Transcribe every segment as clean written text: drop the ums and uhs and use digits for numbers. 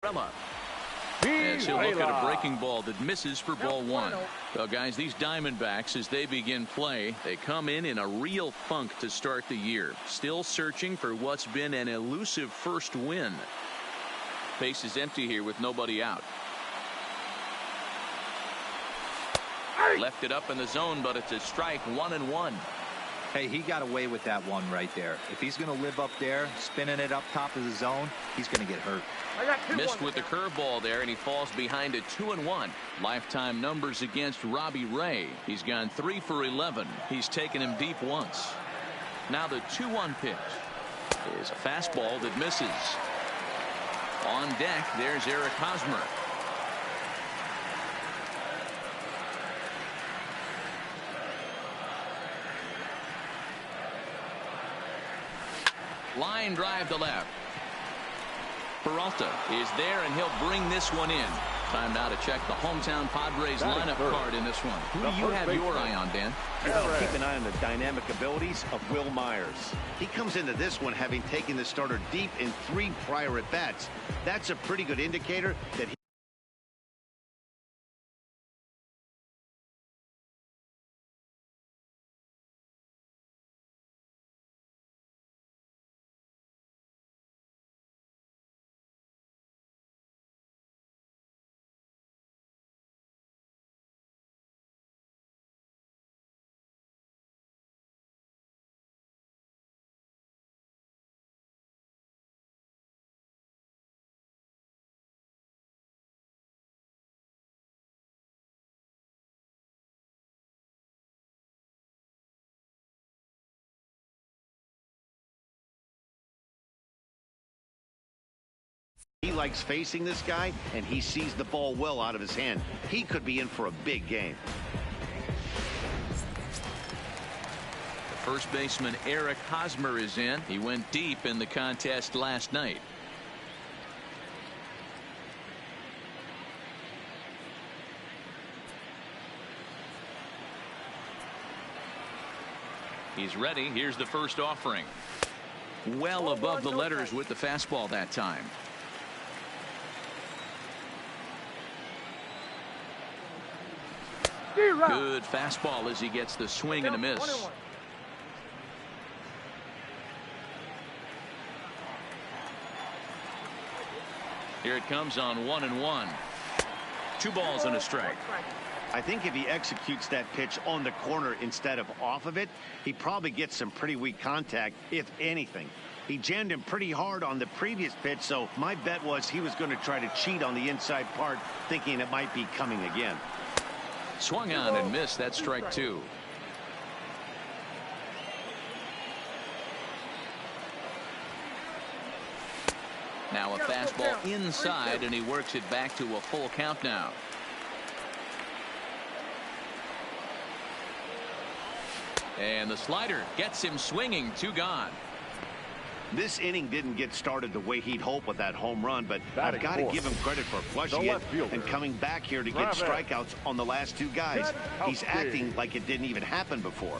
As he'll look at a breaking ball that misses for ball one. Well, guys, these Diamondbacks, as they begin play, they come in a real funk to start the year. Still searching for what's been an elusive first win. Base is empty here with nobody out. Left it up in the zone, but it's a strike, 1-1. Hey, he got away with that one right there. If he's going to live up there, spinning it up top of the zone, he's going to get hurt. Missed with the curveball there, and he falls behind at 2-1. Lifetime numbers against Robbie Ray. He's gone 3 for 11. He's taken him deep once. Now the 2-1 pitch is a fastball that misses. On deck, there's Eric Hosmer. Line drive to left. Peralta is there, and he'll bring this one in. Time now to check the hometown Padres lineup card in this one. Who do you have your eye on, Dan? Keep an eye on the dynamic abilities of Will Myers. He comes into this one having taken the starter deep in 3 prior at-bats. That's a pretty good indicator that he likes facing this guy, and he sees the ball well out of his hand. He could be in for a big game. The first baseman Eric Hosmer is in. He went deep in the contest last night. He's ready. Here's the first offering. Well above the letters with the fastball that time. Good fastball as he gets the swing and a miss. Here it comes on 1-1. 2 balls and a strike. I think if he executes that pitch on the corner instead of off of it, he probably gets some pretty weak contact, if anything. He jammed him pretty hard on the previous pitch, so my bet was he was going to try to cheat on the inside part, thinking it might be coming again. Swung on and missed. That strike 2. Now a fastball inside, and he works it back to a full count now. And the slider gets him swinging. 2 gone. This inning didn't get started the way he'd hoped with that home run, but I've got to give him credit for flushing it and coming back here to get strikeouts on the last 2 guys. He's acting like it didn't even happen before.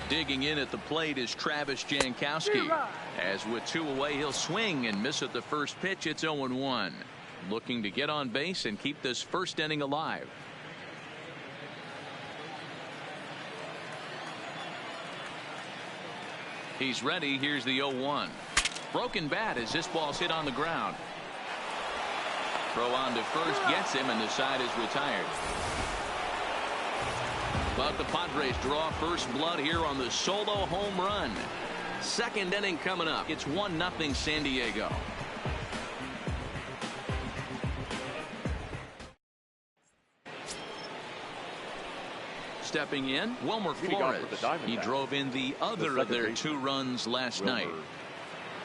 Digging in at the plate is Travis Jankowski. As with 2 away, he'll swing and miss at the first pitch. It's 0-1. Looking to get on base and keep this first inning alive. He's ready. Here's the 0-1. Broken bat as this ball's hit on the ground. Throw on to first gets him, and the side is retired. But the Padres draw first blood here on the solo home run. Second inning coming up. It's 1-0 San Diego. Stepping in, Wilmer Flores. He drove in the other of their 2 runs last night.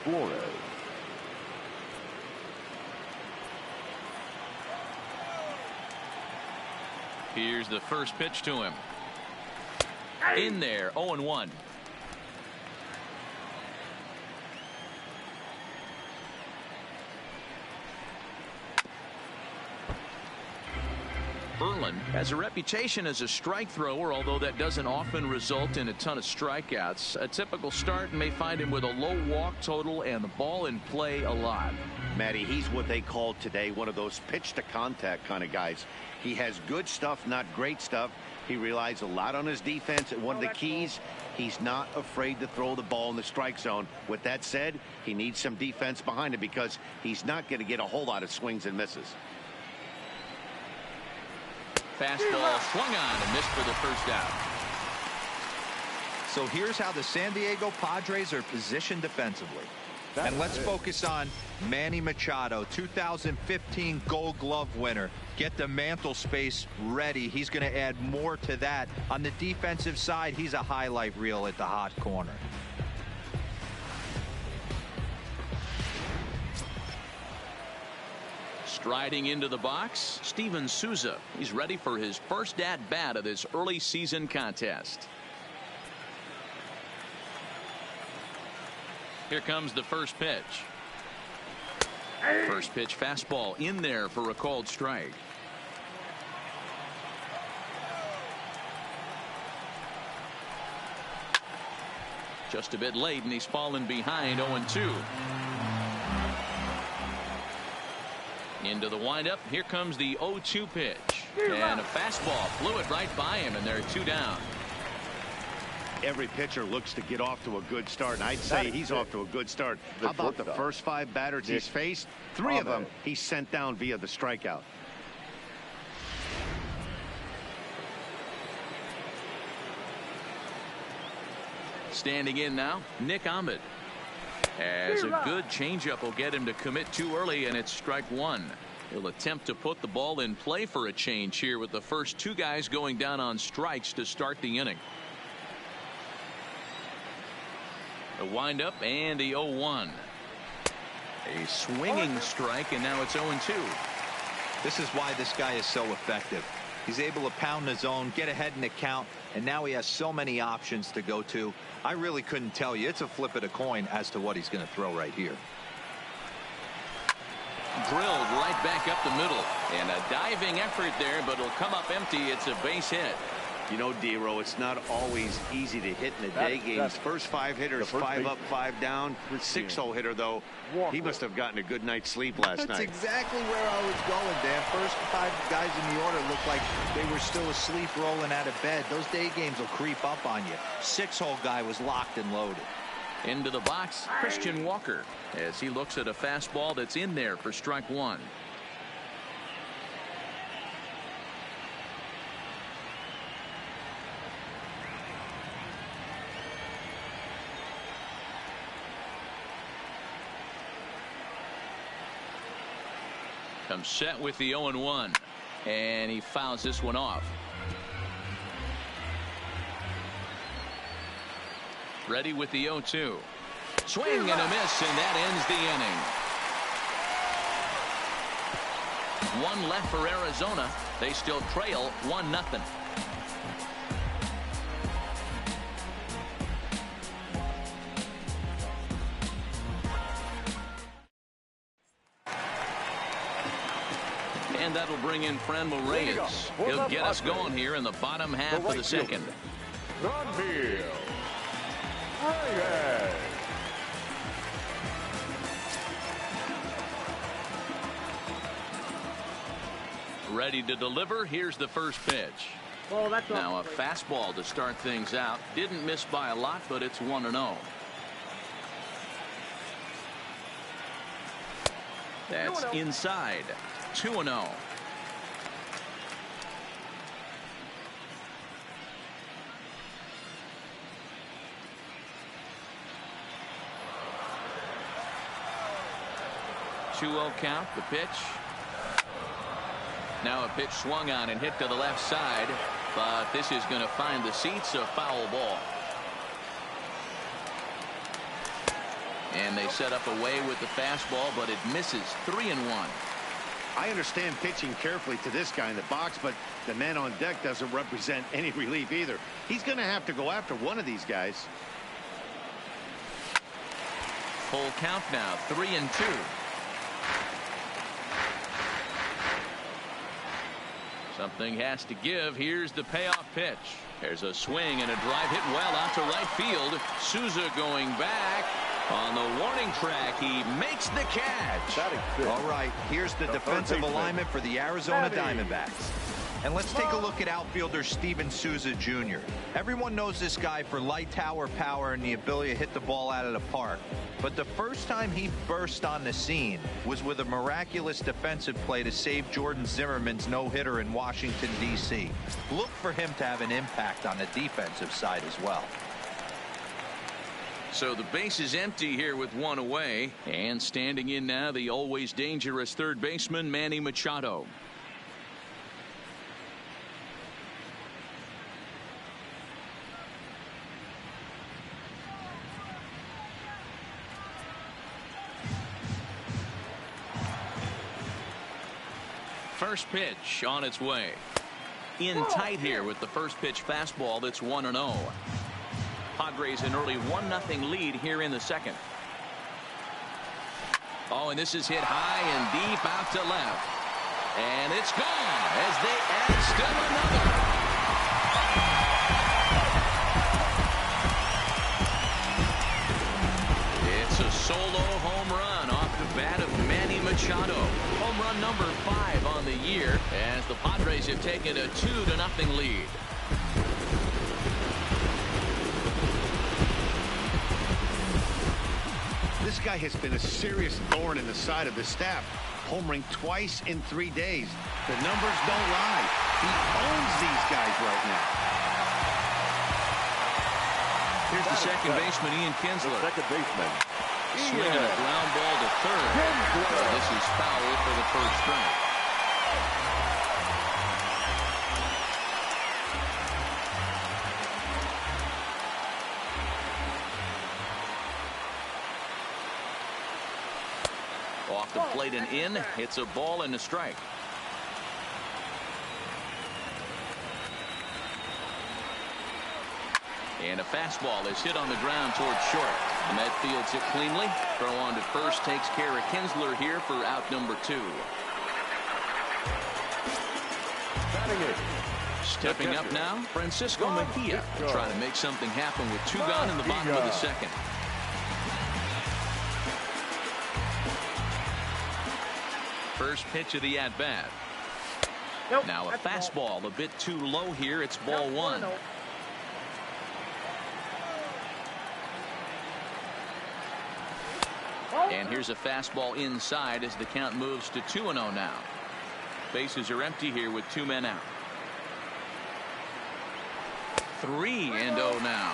Flores. Here's the first pitch to him. In there, 0-1. Ferland has a reputation as a strike thrower, although that doesn't often result in a ton of strikeouts. A typical start may find him with a low walk total and the ball in play a lot. Matty, he's what they call today one of those pitch to contact kind of guys. He has good stuff, not great stuff. He relies a lot on his defense, and one of the keys, he's not afraid to throw the ball in the strike zone. With that said, he needs some defense behind him because he's not going to get a whole lot of swings and misses. Fastball swung on and missed for the first out. So here's how the San Diego Padres are positioned defensively. And let's focus on Manny Machado, 2015 Gold Glove winner. Get the mantle space ready. He's going to add more to that. On the defensive side, he's a highlight reel at the hot corner. Striding into the box, Steven Souza. He's ready for his first at-bat of this early season contest. Here comes the first pitch. First pitch fastball in there for a called strike. Just a bit late, and he's fallen behind 0-2. Into the windup. Here comes the 0-2 pitch. And a fastball flew it right by him, and they're 2 down. Every pitcher looks to get off to a good start, and I'd say he's off to a good start. How about the first 5 batters he's faced? 3 of them he's sent down via the strikeout. Standing in now, Nick Ahmed. As a good changeup will get him to commit too early, and it's strike 1. He'll attempt to put the ball in play for a change here with the first 2 guys going down on strikes to start the inning. The windup and the 0-1. A swinging strike, and now it's 0-2. This is why this guy is so effective. He's able to pound the zone, get ahead in the count, and now he has so many options to go to. I really couldn't tell you. It's a flip of the coin as to what he's going to throw right here. Drilled right back up the middle, and a diving effort there, but it'll come up empty. It's a base hit. You know, D-Row, it's not always easy to hit in the day games. First 5 hitters, 5 up, 5 down. 6-hole hitter, though, he must have gotten a good night's sleep last night. That's exactly where I was going, Dan. First 5 guys in the order looked like they were still asleep rolling out of bed. Those day games will creep up on you. 6-hole guy was locked and loaded. Into the box, Christian Walker, as he looks at a fastball that's in there for strike 1. Comes set with the 0-1, and he fouls this one off. Ready with the 0-2. Swing and a miss, and that ends the inning. 1 left for Arizona. They still trail 1-0. And that'll bring in Franmil Reyes. He'll get us going here in the bottom half of the second. Franmil Reyes. Ready to deliver. Here's the first pitch. Now a fastball to start things out. Didn't miss by a lot, but it's 1-0. That's inside. 2-0. Two-0 count. The pitch. Now a pitch swung on and hit to the left side, but this is going to find the seats. A foul ball. And they set up away with the fastball, but it misses. 3-1. I understand pitching carefully to this guy in the box, but the man on deck doesn't represent any relief either. He's going to have to go after one of these guys. Full count now. 3-2. Something has to give. Here's the payoff pitch. There's a swing and a drive hit well out to right field. Souza going back on the warning track. He makes the catch. All right, here's the defensive alignment for the Arizona Diamondbacks. And let's take a look at outfielder Steven Souza Jr. Everyone knows this guy for light tower power and the ability to hit the ball out of the park. But the first time he burst on the scene was with a miraculous defensive play to save Jordan Zimmerman's no-hitter in Washington, D.C. Look for him to have an impact on the defensive side as well. So the base is empty here with one away. And standing in now, the always dangerous third baseman, Manny Machado. First pitch on its way. In tight here with the first pitch fastball that's 1-0. Padres an early 1-0 lead here in the second. Oh, and this is hit high and deep out to left. And it's gone as they add still another. It's a solo home run off the bat of Manny Machado. Home run number 5 on the year as the Padres have taken a 2-0 lead. This guy has been a serious thorn in the side of the staff, homering twice in 3 days. The numbers don't lie. He owns these guys right now. Here's the second baseman, Ian Kinsler. Second baseman. Swinging a ground ball to third. This is foul for the first strike. Off the plate and in. It's a ball and a strike. And a fastball is hit on the ground towards short. And that fields it cleanly. Throw on to first takes care of Kinsler here for out number 2. Stepping up now, Francisco Mejia, trying to make something happen with 2 gone in the bottom of the second. First pitch of the at-bat. Now a fastball a bit too low here. It's ball 1. And here's a fastball inside as the count moves to 2-0 now. Bases are empty here with 2 men out. 3-0 now.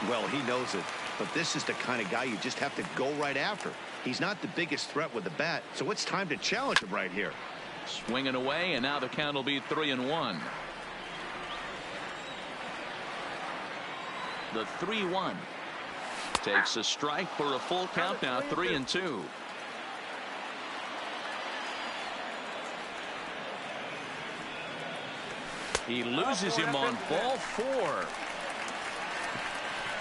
Well, he knows it, but this is the kind of guy you just have to go right after. He's not the biggest threat with the bat, so it's time to challenge him right here. Swinging away, and now the count will be 3-1. The 3-1 takes a strike for a full count now. 3-2. He loses him on ball 4.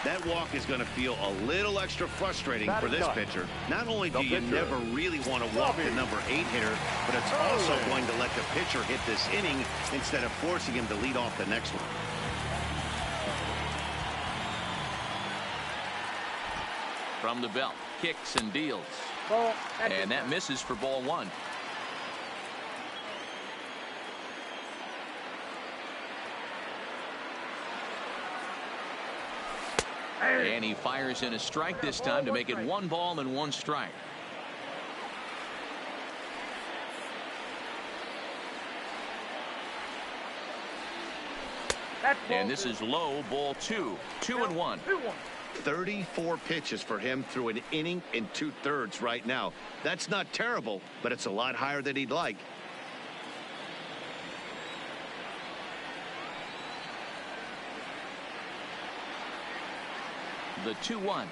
That walk is going to feel a little extra frustrating for this pitcher. Not only do you never really want to walk the number 8 hitter, but it's also going to let the pitcher hit this inning instead of forcing him to lead off the next one. From the belt, kicks and deals. And that misses for ball 1. And he fires in a strike this time to make it 1 ball and 1 strike. And this is low, ball 2. 2-1. 34 pitches for him through an inning and 2/3 right now. That's not terrible, but it's a lot higher than he'd like. The 2-1.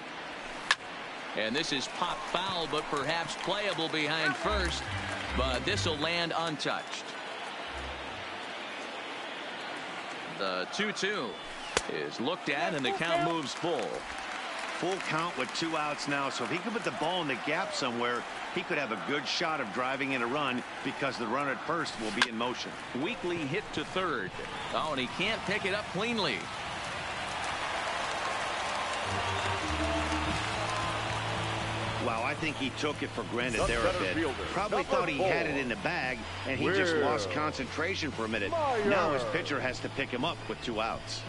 And this is pop foul, but perhaps playable behind first. But this will land untouched. The 2-2 is looked at, and the count moves full. Full count with 2 outs now, so if he could put the ball in the gap somewhere, he could have a good shot of driving in a run because the runner at first will be in motion. Weekly hit to third. Oh, and he can't pick it up cleanly. Wow, I think he took it for granted there a bit. Probably thought he had it in the bag, and he just lost concentration for a minute. Now his pitcher has to pick him up with 2 outs.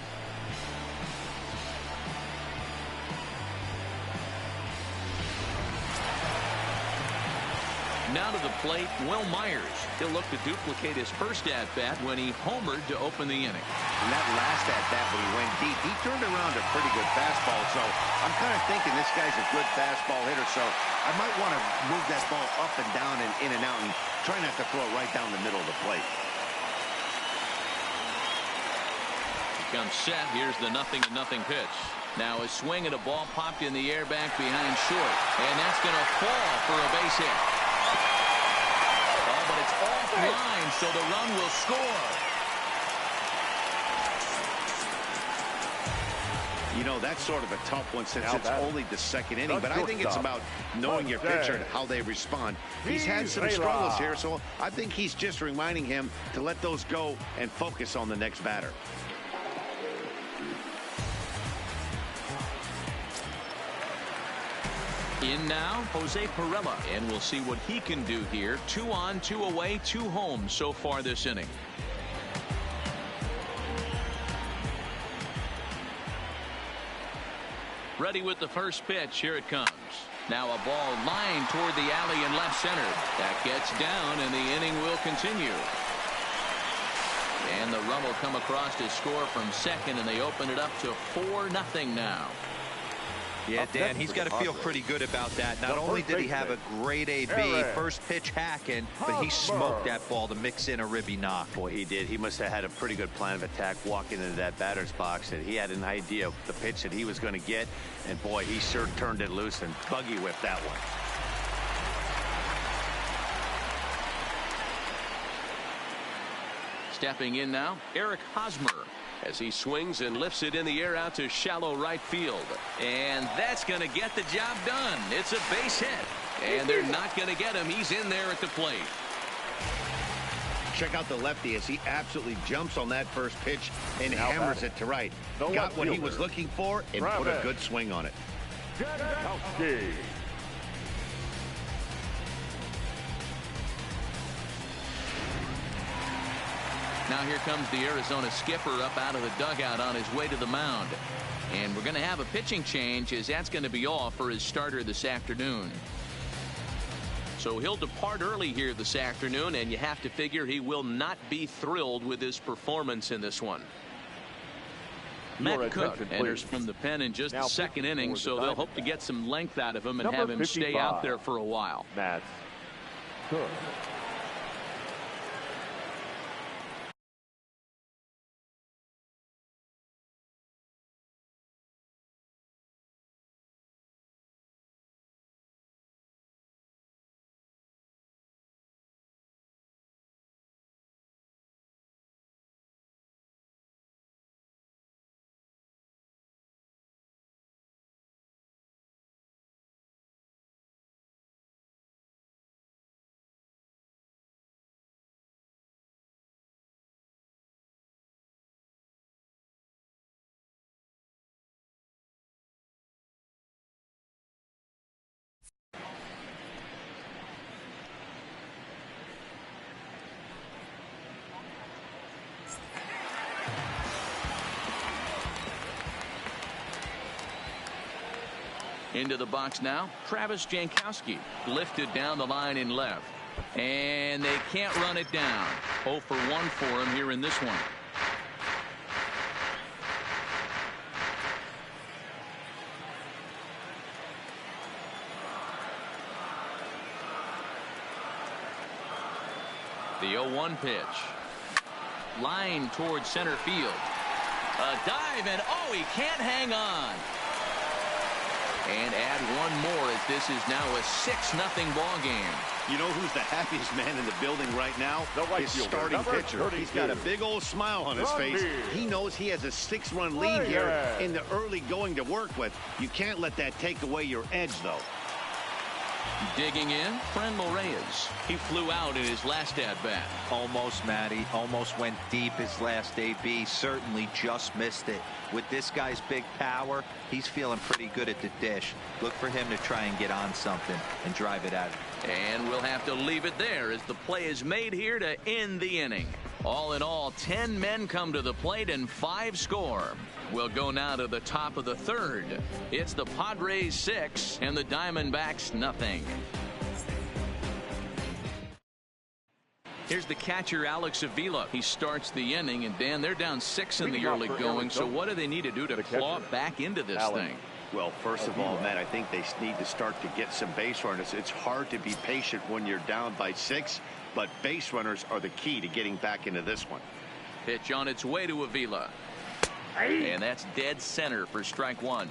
Now to the plate, Will Myers. He'll look to duplicate his first at-bat when he homered to open the inning. And that last at-bat when he went deep, he turned around a pretty good fastball. So I'm kind of thinking this guy's a good fastball hitter. So I might want to move that ball up and down and in and out and try not to throw it right down the middle of the plate. He comes set. Here's the 0-0 pitch. Now a swing and a ball popped in the air back behind short. And that's going to fall for a base hit. But it's offline, so the run will score. You know, that's sort of a tough one since it's only the second inning. But I think it's about knowing your pitcher and how they respond. He's had some struggles here, so I think he's just reminding him to let those go and focus on the next batter. In now, Jose Pirela, and we'll see what he can do here. 2 on, 2 away, 2 home so far this inning. Ready with the first pitch. Here it comes. Now a ball lined toward the alley in left center. That gets down, and the inning will continue. And the run will come across to score from second, and they open it up to 4-0 now. Yeah, Dan, he's got to feel pretty good about that. Not only did he have a great AB, first pitch hacking, but he smoked that ball to mix in a ribby knock. Boy, he did. He must have had a pretty good plan of attack walking into that batter's box, and he had an idea of the pitch that he was going to get, and boy, he sure turned it loose and buggy whipped that one. Stepping in now, Eric Hosmer, as he swings and lifts it in the air out to shallow right field. And that's going to get the job done. It's a base hit. And they're not going to get him. He's in there at the plate. Check out the lefty as he absolutely jumps on that first pitch and hammers it to right. Got what he was looking for and put a good swing on it. Now here comes the Arizona skipper up out of the dugout on his way to the mound. And we're going to have a pitching change, as that's going to be all for his starter this afternoon. So he'll depart early here this afternoon, and you have to figure he will not be thrilled with his performance in this one. Matt Cook enters from the pen in just the second inning, so they'll hope to get some length out of him and have him stay out there for a while. Matt Cook. Into the box now, Travis Jankowski, lifted down the line in left. And they can't run it down. 0 for 1 for him here in this one. The 0-1 pitch. Line towards center field. A dive, and oh, he can't hang on. And add one more as this is now a 6-0 ball game. You know who's the happiest man in the building right now? His starting pitcher. He's got a big old smile on his face. He knows he has a 6-run lead here in the early going to work with. You can't let that take away your edge, though. Digging in, Franmil Reyes. He flew out in his last at-bat. Almost, Matty. Almost went deep his last AB. Certainly just missed it. With this guy's big power, he's feeling pretty good at the dish. Look for him to try and get on something and drive it out. And we'll have to leave it there as the play is made here to end the inning. All in all, 10 men come to the plate and 5 score. We'll go now to the top of the third. It's the Padres 6 and the Diamondbacks nothing. Here's the catcher, Alex Avila. He starts the inning, and Dan, they're down 6 in the early going. So what do they need to do to claw back into this thing? Well, first of all, Matt, I think they need to start to get some base runners. It's hard to be patient when you're down by 6, but base runners are the key to getting back into this one. Pitch on its way to Avila. And that's dead center for strike one.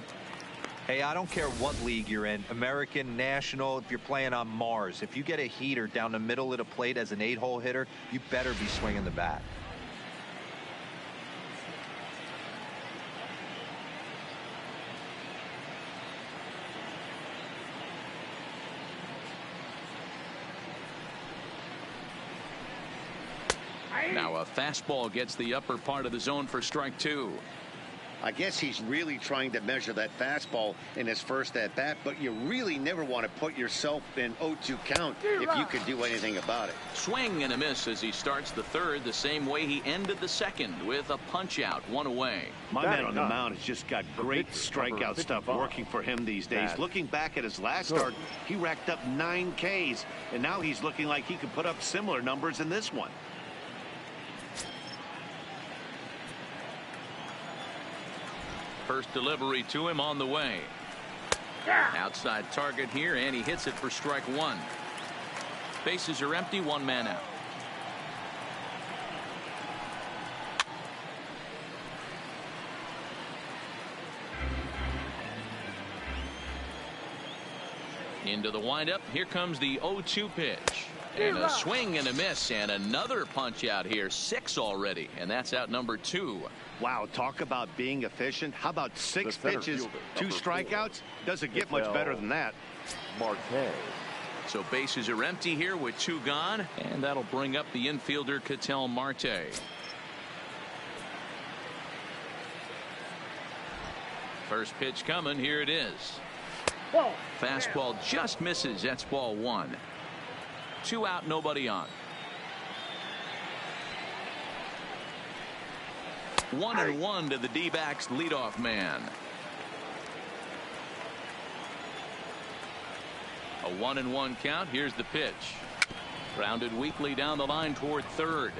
Hey, I don't care what league you're in, American, National, if you're playing on Mars. If you get a heater down the middle of the plate as an 8-hole hitter, you better be swinging the bat. Now a fastball gets the upper part of the zone for strike two. I guess he's really trying to measure that fastball in his first at-bat, but you really never want to put yourself in 0-2 count if you could do anything about it. Swing and a miss as he starts the third the same way he ended the second with a punch-out, 1 away. My man on the mound has just got great strikeout stuff working for him these days. Looking back at his last start, he racked up 9 Ks, and now he's looking like he could put up similar numbers in this one. First delivery to him on the way. Outside target here, and he hits it for strike one. Bases are empty, 1 man out. Into the windup. Here comes the 0-2 pitch. And a swing and a miss, and another punch out here. 6 already, and that's out number 2. Wow, talk about being efficient. How about 6 pitches, 2 strikeouts? Doesn't get much better than that. Marte. So bases are empty here with 2 gone, and that'll bring up the infielder Ketel Marte. First pitch coming. Here it is. Fastball just misses. That's ball 1. 2 out, nobody on. 1-1 to the D-backs leadoff man. A 1-1 count. Here's the pitch. Grounded weakly down the line toward third,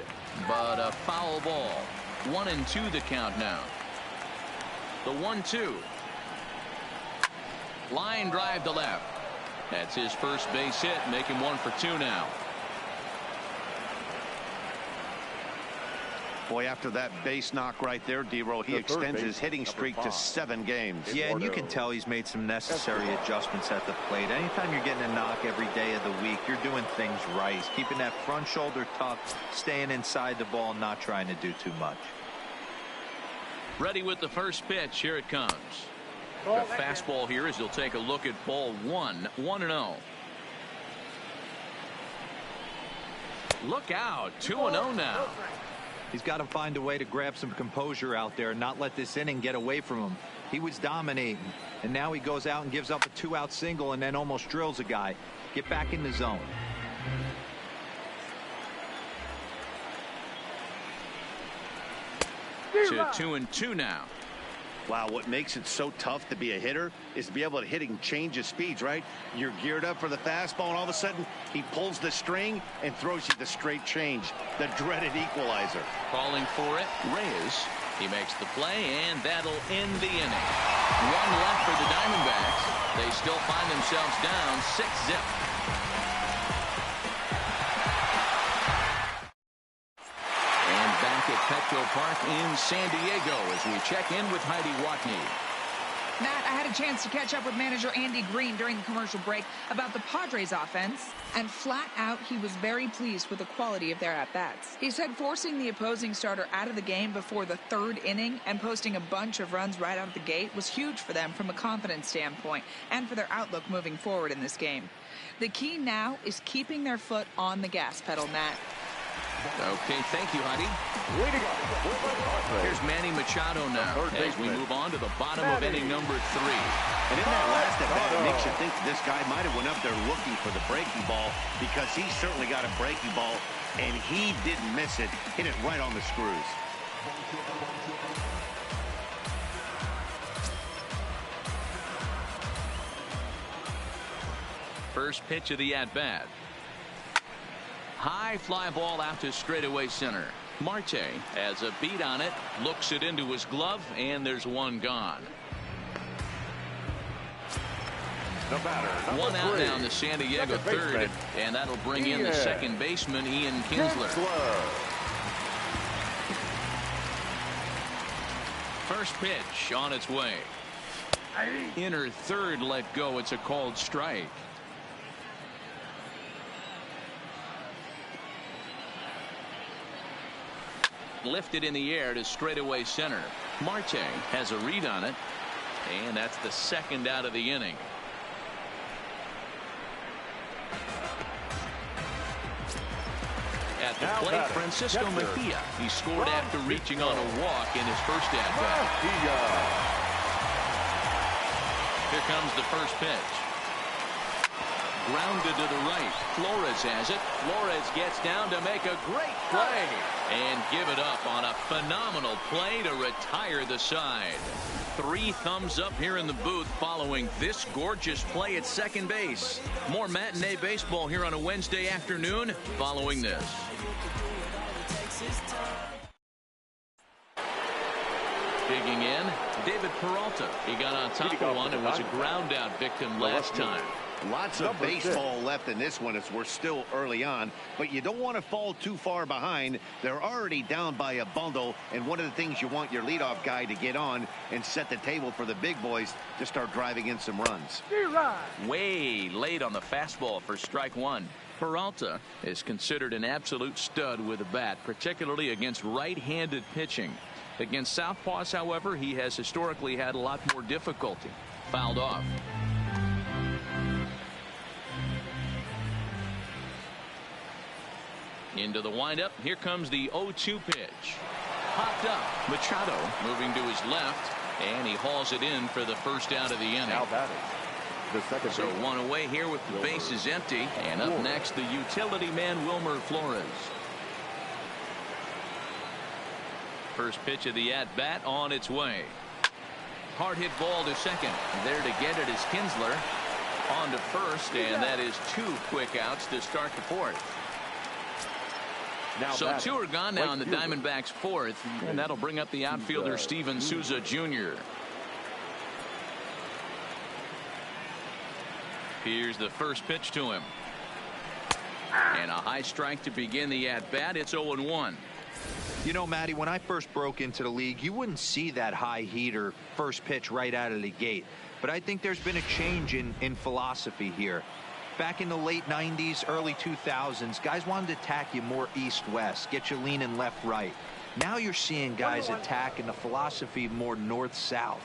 but a foul ball. 1-2 the count now. The 1-2. Line drive to left. That's his first base hit, making 1 for 2 now. Boy, after that base knock right there, D-Roll, he extends his hitting streak to 7 games. Yeah, and you can tell he's made some necessary adjustments at the plate. Anytime you're getting a knock every day of the week, you're doing things right. He's keeping that front shoulder tucked, staying inside the ball, not trying to do too much. Ready with the first pitch. Here it comes. The fastball here as he'll take a look at ball 1. 1-0. Look out. 2-0 now. He's got to find a way to grab some composure out there and not let this inning get away from him. He was dominating, and now he goes out and gives up a 2-out single and then almost drills a guy. Get back in the zone. To 2-2 now. Wow, what makes it so tough to be a hitter is to be able to hit and change his speeds, right? You're geared up for the fastball, and all of a sudden, he pulls the string and throws you the straight change, the dreaded equalizer. Calling for it, Reyes. He makes the play, and that'll end the inning. 1 left for the Diamondbacks. They still find themselves down 6-0. Petco Park in San Diego as we check in with Heidi Watney. Matt, I had a chance to catch up with manager Andy Green during the commercial break about the Padres offense, and flat out, he was very pleased with the quality of their at-bats. He said forcing the opposing starter out of the game before the third inning and posting a bunch of runs right out of the gate was huge for them from a confidence standpoint and for their outlook moving forward in this game. The key now is keeping their foot on the gas pedal, Matt. Okay, thank you, Heidi. Here's Manny Machado now as we move on to the bottom of inning number 3. And in that last at bat, it makes you think this guy might have went up there looking for the breaking ball, because he certainly got a breaking ball, and he didn't miss it. Hit it right on the screws. First pitch of the at-bat. High fly ball out to straightaway center. Marte has a beat on it, looks it into his glove, and there's one gone. One out now in the San Diego third, and that'll bring in the second baseman, Ian Kinsler. First pitch on its way. Inner third let go. It's a called strike. Lifted in the air to straightaway center. Marte has a read on it, and that's the second out of the inning. At the plate, Francisco Mejia. He scored after reaching on a walk in his first at-bat. Here comes the first pitch. Grounded to the right. Flores has it. Flores gets down to make a great play and give it up on a phenomenal play to retire the side. 3 thumbs up here in the booth following this gorgeous play at second base. More matinee baseball here on a Wednesday afternoon following this. Digging in, David Peralta. He got on top of one and was a ground out victim last time. Lots of baseball left in this one as we're still early on, but you don't want to fall too far behind. They're already down by a bundle, and one of the things you want your leadoff guy to get on and set the table for the big boys to start driving in some runs. Way late on the fastball for strike one. Peralta is considered an absolute stud with a bat, particularly against right-handed pitching. Against southpaws, however, he has historically had a lot more difficulty. Fouled off. Into the windup. Here comes the 0-2 pitch. Popped up. Machado moving to his left, and he hauls it in for the first out of the inning. Now batting, the second So baseman. one away here with the bases empty. And up next, the utility man, Wilmer Flores. First pitch of the at-bat on its way. Hard hit ball to second. There to get it is Kinsler. On to first, and that is 2 quick outs to start the fourth. Now So batting, 2 are gone now in the right fielder. Diamondbacks' fourth, and that'll bring up the outfielder Steven Souza Jr. Here's the first pitch to him. And a high strike to begin the at-bat. It's 0-1. You know, Matty, when I first broke into the league, you wouldn't see that high heater first pitch right out of the gate. But I think there's been a change in philosophy here. Back in the late 90s, early 2000s, guys wanted to attack you more east-west, get you leaning left-right. Now you're seeing guys attack in the philosophy more north-south.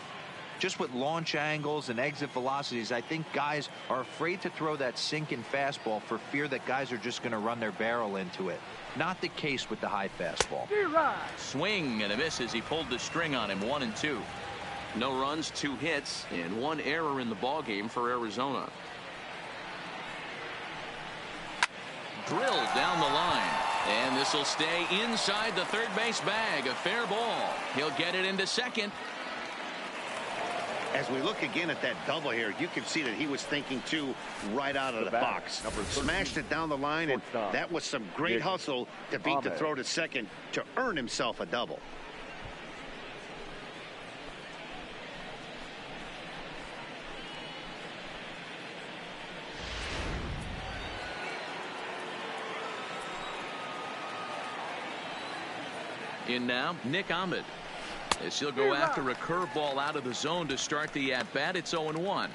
Just with launch angles and exit velocities, I think guys are afraid to throw that sinking fastball for fear that guys are just going to run their barrel into it. Not the case with the high fastball. Swing and a miss as he pulled the string on him. 1-2. No runs, 2 hits, and 1 error in the ballgame for Arizona. Drilled down the line, and this will stay inside the third base bag. A fair ball. He'll get it into second. As we look again at that double here, you can see that he was thinking too right out of the box. Smashed it down the line, and that was some great hustle to beat the throw to second to earn himself a double. In now, Nick Ahmed. as he'll go after a curveball out of the zone to start the at-bat. It's 0-1.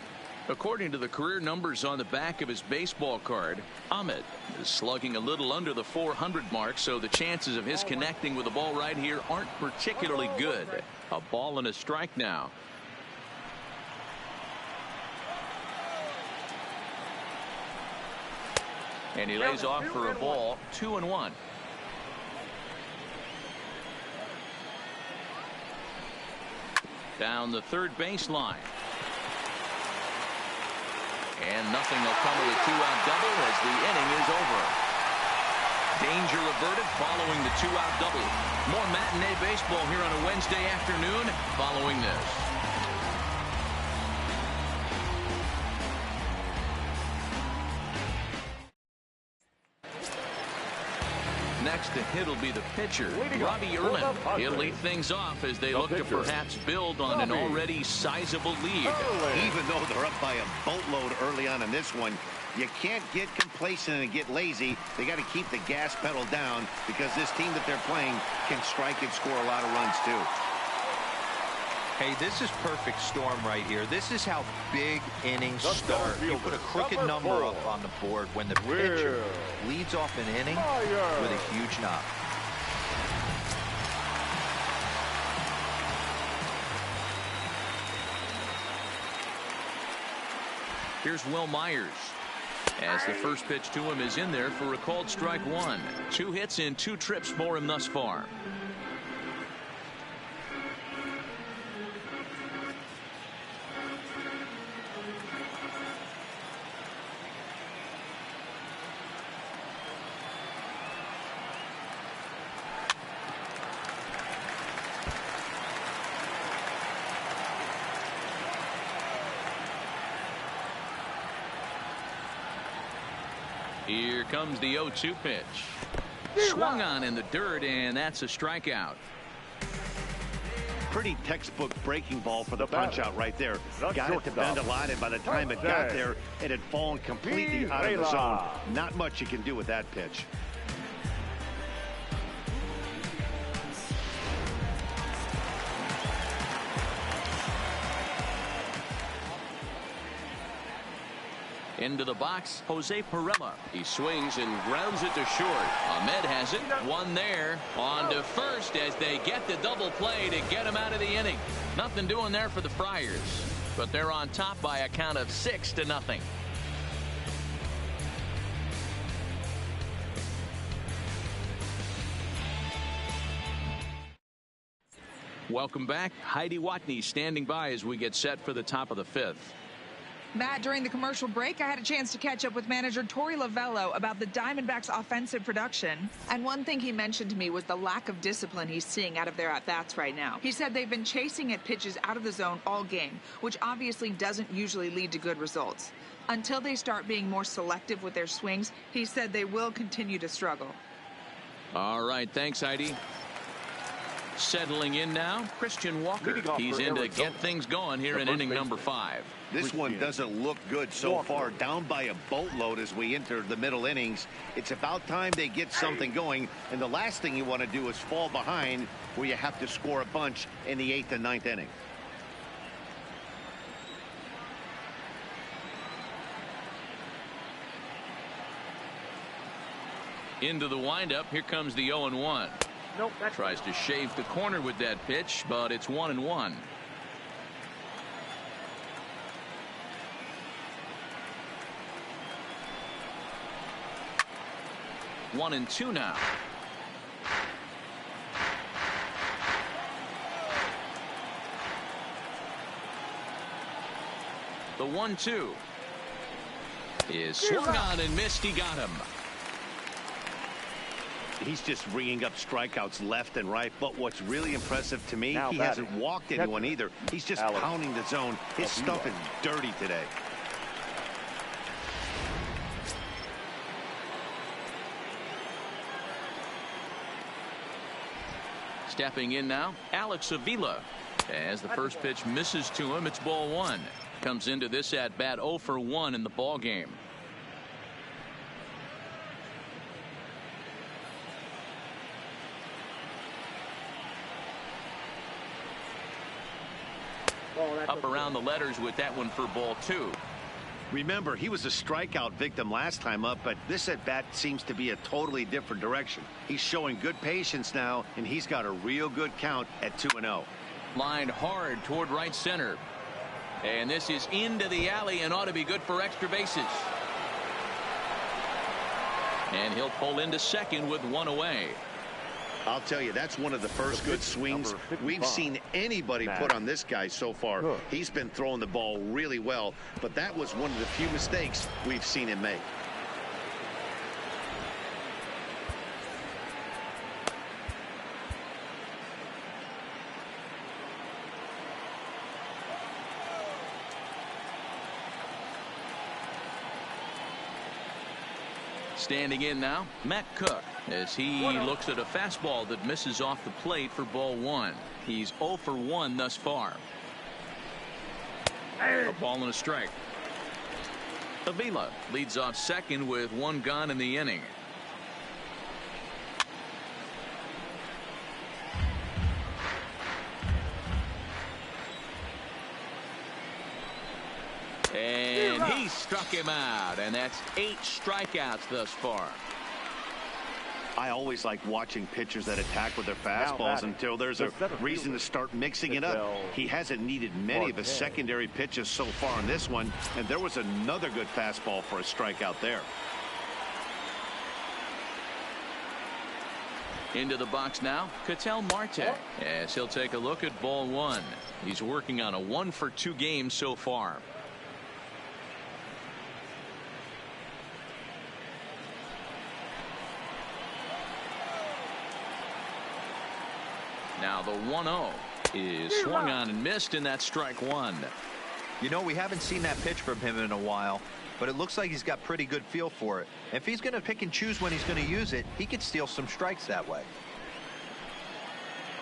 According to the career numbers on the back of his baseball card, Ahmed is slugging a little under the 400 mark, so the chances of his connecting with the ball right here aren't particularly good. A ball and a strike now. And he lays off for a ball. 2-1. Down the third baseline. And nothing will come of the two-out double as the inning is over. Danger averted following the two-out double. More matinee baseball here on a Wednesday afternoon following this. Next to hit will be the pitcher, Robbie Erlin. He'll lead things off as they look to perhaps build on an already sizable lead. Even though they're up by a boatload early on in this one, you can't get complacent and get lazy. They got to keep the gas pedal down because this team that they're playing can strike and score a lot of runs too. Hey, this is perfect storm right here. This is how big innings start. You put a crooked number up on the board when the pitcher leads off an inning with a huge knock. Here's Will Myers, as the first pitch to him is in there for a called strike one. 2 hits in 2 trips for him thus far. Here comes the 0-2 pitch. Swung on in the dirt, and that's a strikeout. Pretty textbook breaking ball for the punch out right there. Got it to bend a lot, and by the time it got there, it had fallen completely out of the zone. Not much you can do with that pitch. Into the box, Jose Pirela. He swings and grounds it to short. Ahmed has it. One there. On to first as they get the double play to get him out of the inning. Nothing doing there for the Friars, but they're on top by a count of 6-0. Welcome back. Heidi Watney standing by as we get set for the top of the 5th. Matt, during the commercial break, I had a chance to catch up with manager Torey Lovello about the Diamondbacks' offensive production. And one thing he mentioned to me was the lack of discipline he's seeing out of their at-bats right now. He said they've been chasing at pitches out of the zone all game, which obviously doesn't usually lead to good results. Until they start being more selective with their swings, he said they will continue to struggle. All right, thanks, Heidi. Settling in now, Christian Walker. He's in to get things going here in inning number 5. This one doesn't look good so far. Down by a boatload as we enter the middle innings. It's about time they get something going, and the last thing you want to do is fall behind where you have to score a bunch in the 8th and 9th inning. Into the windup. Here comes the 0-1. Nope, tries to shave the corner with that pitch, but it's 1-1. One and two now. The 1-2 is swung on and missed. He got him. He's just ringing up strikeouts left and right. But what's really impressive to me, he hasn't walked anyone either. He's just pounding the zone. His stuff is dirty today. Stepping in now, Alex Avila. As the first pitch misses to him, it's ball 1. Comes into this at bat 0 for 1 in the ball game. Up around the letters with that one for ball 2. Remember, he was a strikeout victim last time up, but this at-bat seems to be a totally different direction. He's showing good patience now, and he's got a real good count at 2-0. Lined hard toward right center. And this is into the alley and ought to be good for extra bases. And he'll pull into second with one away. I'll tell you, that's one of the first good swings we've seen anybody put on this guy so far. He's been throwing the ball really well, but that was one of the few mistakes we've seen him make. Standing in now, Matt Cook, as he looks at a fastball that misses off the plate for ball 1. He's 0 for 1 thus far. A ball and a strike. Avila leads off second with one gone in the inning. And he struck him out, and that's 8 strikeouts thus far. I always like watching pitchers that attack with their fastballs until there's a reason to start mixing it up. He hasn't needed many of his secondary pitches so far in this one, and there was another good fastball for a strikeout there. Into the box now, Ketel Marte, as he'll take a look at ball 1. He's working on a 1-for-2 game so far. Now the 1-0 is swung on and missed, and that's strike 1. You know, we haven't seen that pitch from him in a while, but it looks like he's got pretty good feel for it. If he's going to pick and choose when he's going to use it, he could steal some strikes that way.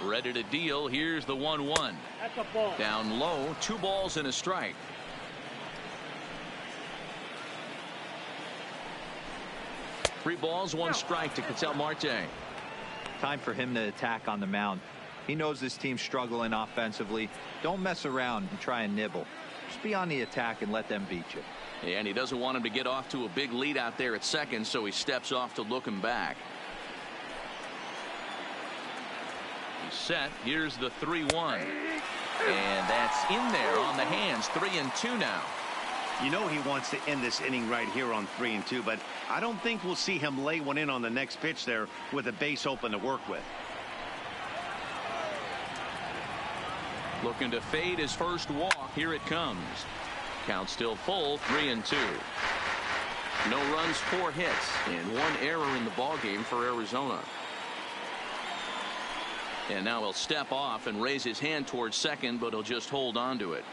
Ready to deal. Here's the 1-1. Down low, 2 balls and a strike. Three balls, 1 strike to Ketel Marte. Time for him to attack on the mound. He knows this team's struggling offensively. Don't mess around and try and nibble. Just be on the attack and let them beat you. And he doesn't want him to get off to a big lead out there at second, so he steps off to look him back. He's set. Here's the 3-1. And that's in there on the hands. 3-2 now. You know he wants to end this inning right here on 3-2, but I don't think we'll see him lay one in on the next pitch there with a base open to work with. Looking to fade his first walk. Here it comes. Count still full, 3-2. No runs, 4 hits, and 1 error in the ballgame for Arizona. And now he'll step off and raise his hand towards second, but he'll just hold on to it.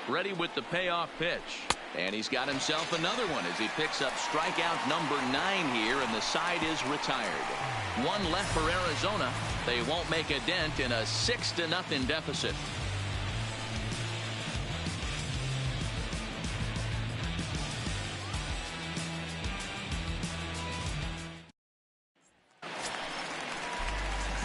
Ready with the payoff pitch. And he's got himself another one as he picks up strikeout number 9 here, and the side is retired. 1 left for Arizona. They won't make a dent in a 6-0 deficit.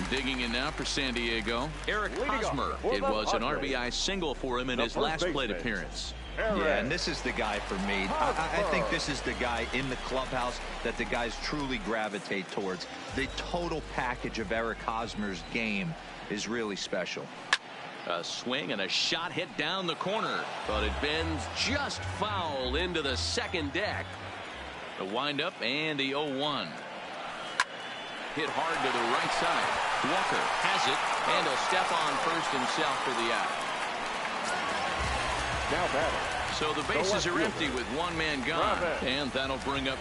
Digging in now for San Diego, Eric Hosmer. It was an RBI single for him in his last plate appearance. Yeah, and this is the guy for me. I think this is the guy in the clubhouse that the guys truly gravitate towards. The total package of Eric Hosmer's game is really special. A swing and a shot hit down the corner, but it bends just foul into the second deck. The windup and the 0-1. Hit hard to the right side. Walker has it, and he'll step on first himself for the out. Now batting. So the bases are empty with 1 man gone, and that'll bring up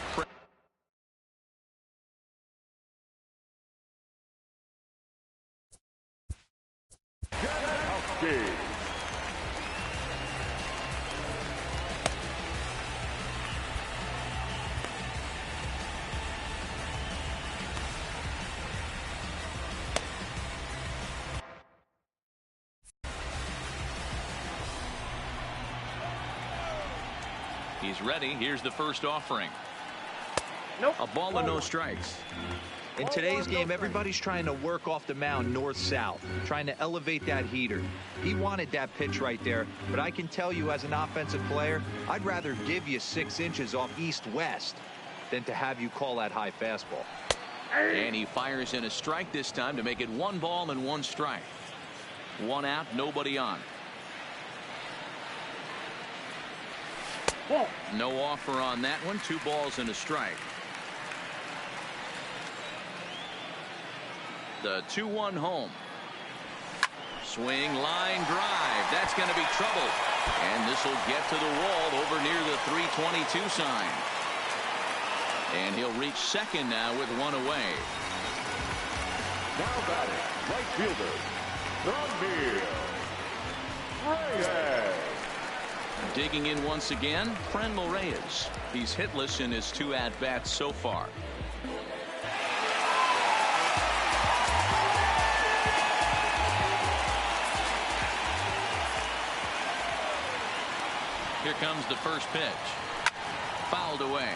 He's ready. Here's the first offering. Nope. A ball and no strikes. In today's game, everybody's trying to work off the mound north-south, trying to elevate that heater. He wanted that pitch right there, but I can tell you as an offensive player, I'd rather give you 6 inches off east-west than to have you call that high fastball. And he fires in a strike this time to make it 1 ball and 1 strike. 1 out, nobody on. No offer on that one. 2 balls and a strike. The 2-1 home. Swing, line drive. That's going to be trouble. And this will get to the wall over near the 322 sign. And he'll reach second now with 1 away. Now batting, right fielder, Franmil Reyes. Digging in once again, Franmil Reyes. He's hitless in his 2 at-bats so far. Here comes the first pitch. Fouled away.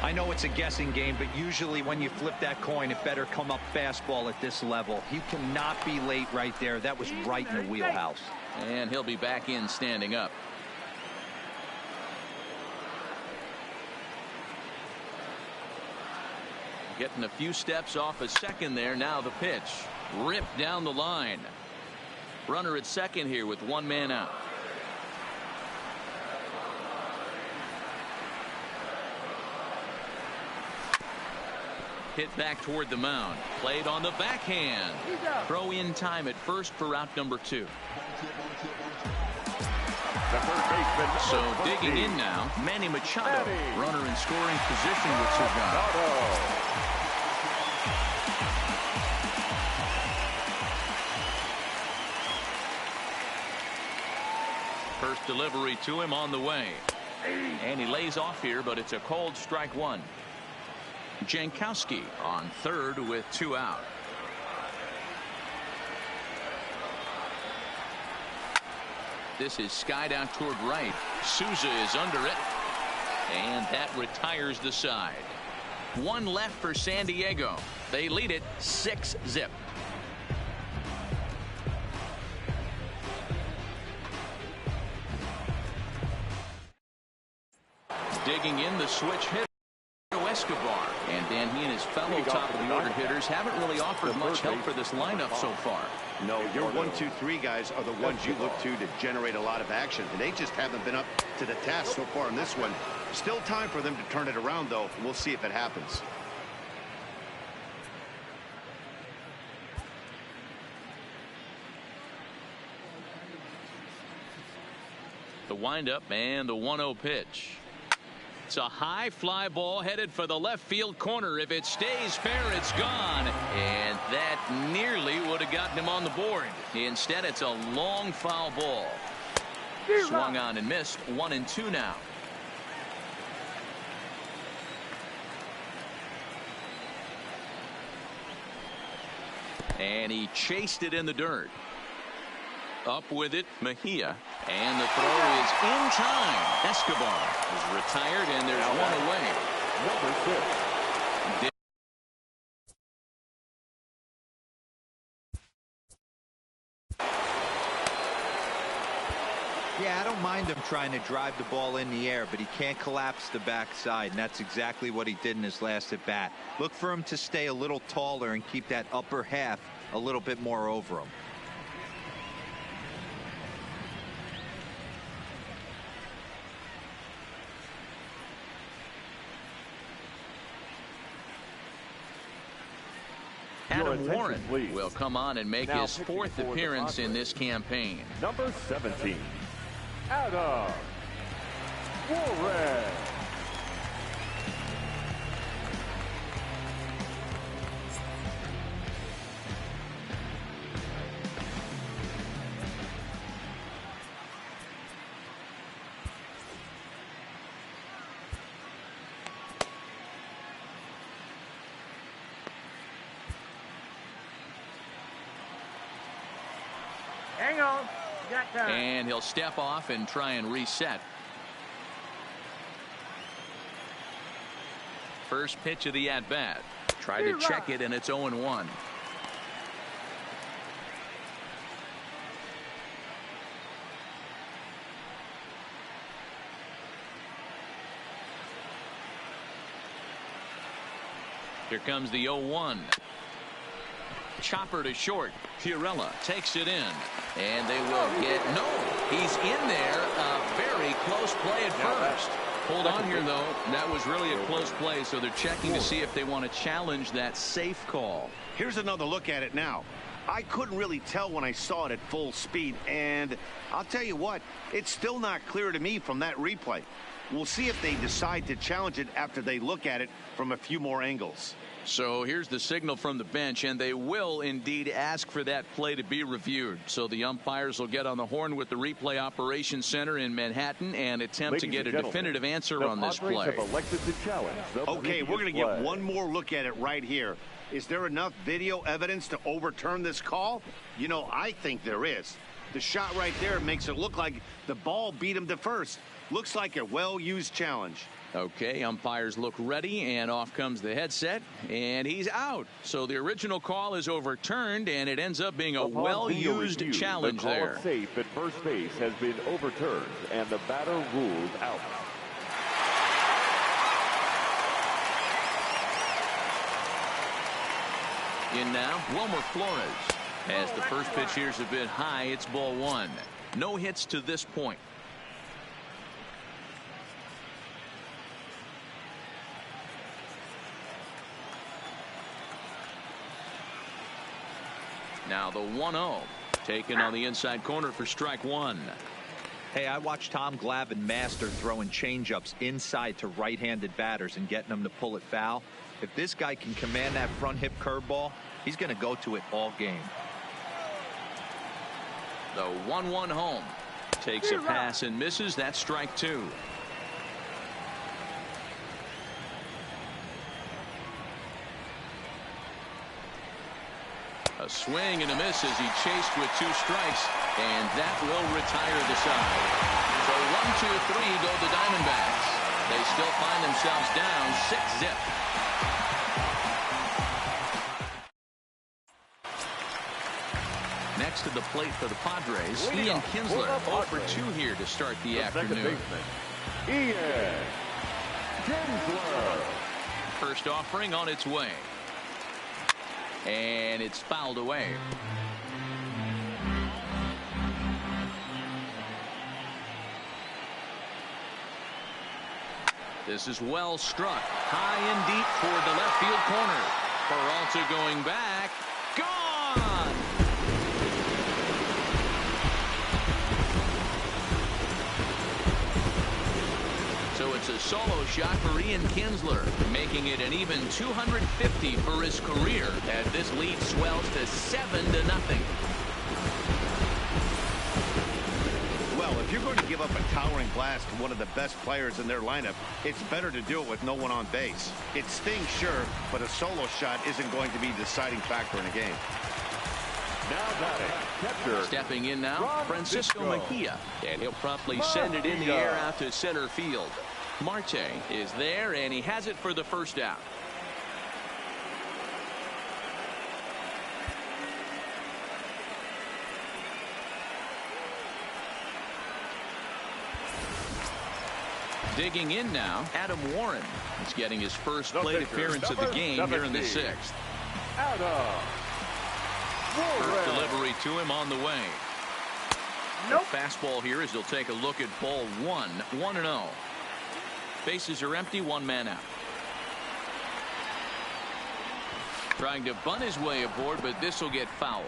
I know it's a guessing game, but usually when you flip that coin, it better come up fastball at this level. He cannot be late right there. That was right in the wheelhouse. And he'll be back in standing up. Getting a few steps off a second there. Now the pitch. Ripped down the line. Runner at second here with 1 man out. Hit back toward the mound. Played on the backhand. Throw in time at first for out number 2. So digging in now, Manny Machado. Runner in scoring position with 2 guys. First delivery to him on the way. And he lays off here, but it's a called strike 1. Jankowski on third with 2 out. This is skied out toward right. Souza is under it. And that retires the side. 1 left for San Diego. They lead it 6-0. Digging in the switch hit. Escobar. And Dan, he and his fellow top of the order hitters haven't really offered much help for this lineup so far. No, your 1, 2, 3 guys are the ones you look to generate a lot of action, and they just haven't been up to the task so far in this one. Still time for them to turn it around, though. We'll see if it happens. The windup and the 1-0 pitch. It's a high fly ball headed for the left field corner. If it stays fair, it's gone. And that nearly would have gotten him on the board. Instead, it's a long foul ball. Swung on and missed. 1-2 now. And he chased it in the dirt. Up with it, Mejia. And the throw is in time. Escobar is retired, and there's 1 away. Number 6. Yeah, I don't mind him trying to drive the ball in the air, but he can't collapse the backside, and that's exactly what he did in his last at bat. Look for him to stay a little taller and keep that upper half a little bit more over him. Adam Warren will come on and make his 4th appearance in this campaign. Number 17, Adam Warren. Hang on. You got time. And he'll step off and try and reset. First pitch of the at-bat. Try to check it, and it's 0-1. Here comes the 0-1. Chopper to short. Fiorella takes it in. And they will get no. He's in there. A very close play at first. Hold on here, though. That was really a close play, so they're checking to see if they want to challenge that safe call. Here's another look at it now. I couldn't really tell when I saw it at full speed, and I'll tell you what, it's still not clear to me from that replay. We'll see if they decide to challenge it after they look at it from a few more angles. So here's the signal from the bench, and they will indeed ask for that play to be reviewed. So the umpires will get on the horn with the replay operations center in Manhattan and attempt to get a definitive answer on this play. Okay, we're going to get one more look at it right here. Is there enough video evidence to overturn this call? You know, I think there is. The shot right there makes it look like the ball beat him to first. Looks like a well-used challenge. Okay, umpires look ready, and off comes the headset, and he's out. So the original call is overturned, and it ends up being a well-used challenge there. The call safe at first base has been overturned, and the batter ruled out. In now, Wilmer Flores. As the first pitch here is a bit high, it's ball one. No hits to this point. Now the 1-0 taken on the inside corner for strike one. Hey, I watched Tom Glavine master throwing changeups inside to right-handed batters and getting them to pull it foul. If this guy can command that front hip curveball, he's going to go to it all game. The 1-1 home takes a pass and misses. That's strike two. A swing and a miss as he chased with two strikes, and that will retire the side. So 1-2-3 go the Diamondbacks. They still find themselves down 6-zip. Next to the plate for the Padres, Ian Kinsler 0-for-2 here to start the afternoon. Ian Kinsler. First offering on its way. And it's fouled away. This is well struck. High and deep toward the left field corner. Peralta going back. Gone! So it's a solo shot for Ian Kinsler, making it an even 250 for his career as this lead swells to 7-0. Well, if you're going to give up a towering blast to one of the best players in their lineup, it's better to do it with no one on base. It stings, sure, but a solo shot isn't going to be the deciding factor in a game. Now batting, stepping in now, Francisco Mejia, and he'll promptly send it in the air out to center field. Marte is there, and he has it for the first out. Digging in now, Adam Warren is getting his first plate appearance of the game here in the sixth. First delivery to him on the way. Nope. Fastball here as he'll take a look at ball one. 1-0. Bases are empty, one man out. Trying to bunt his way aboard, but this will get foul.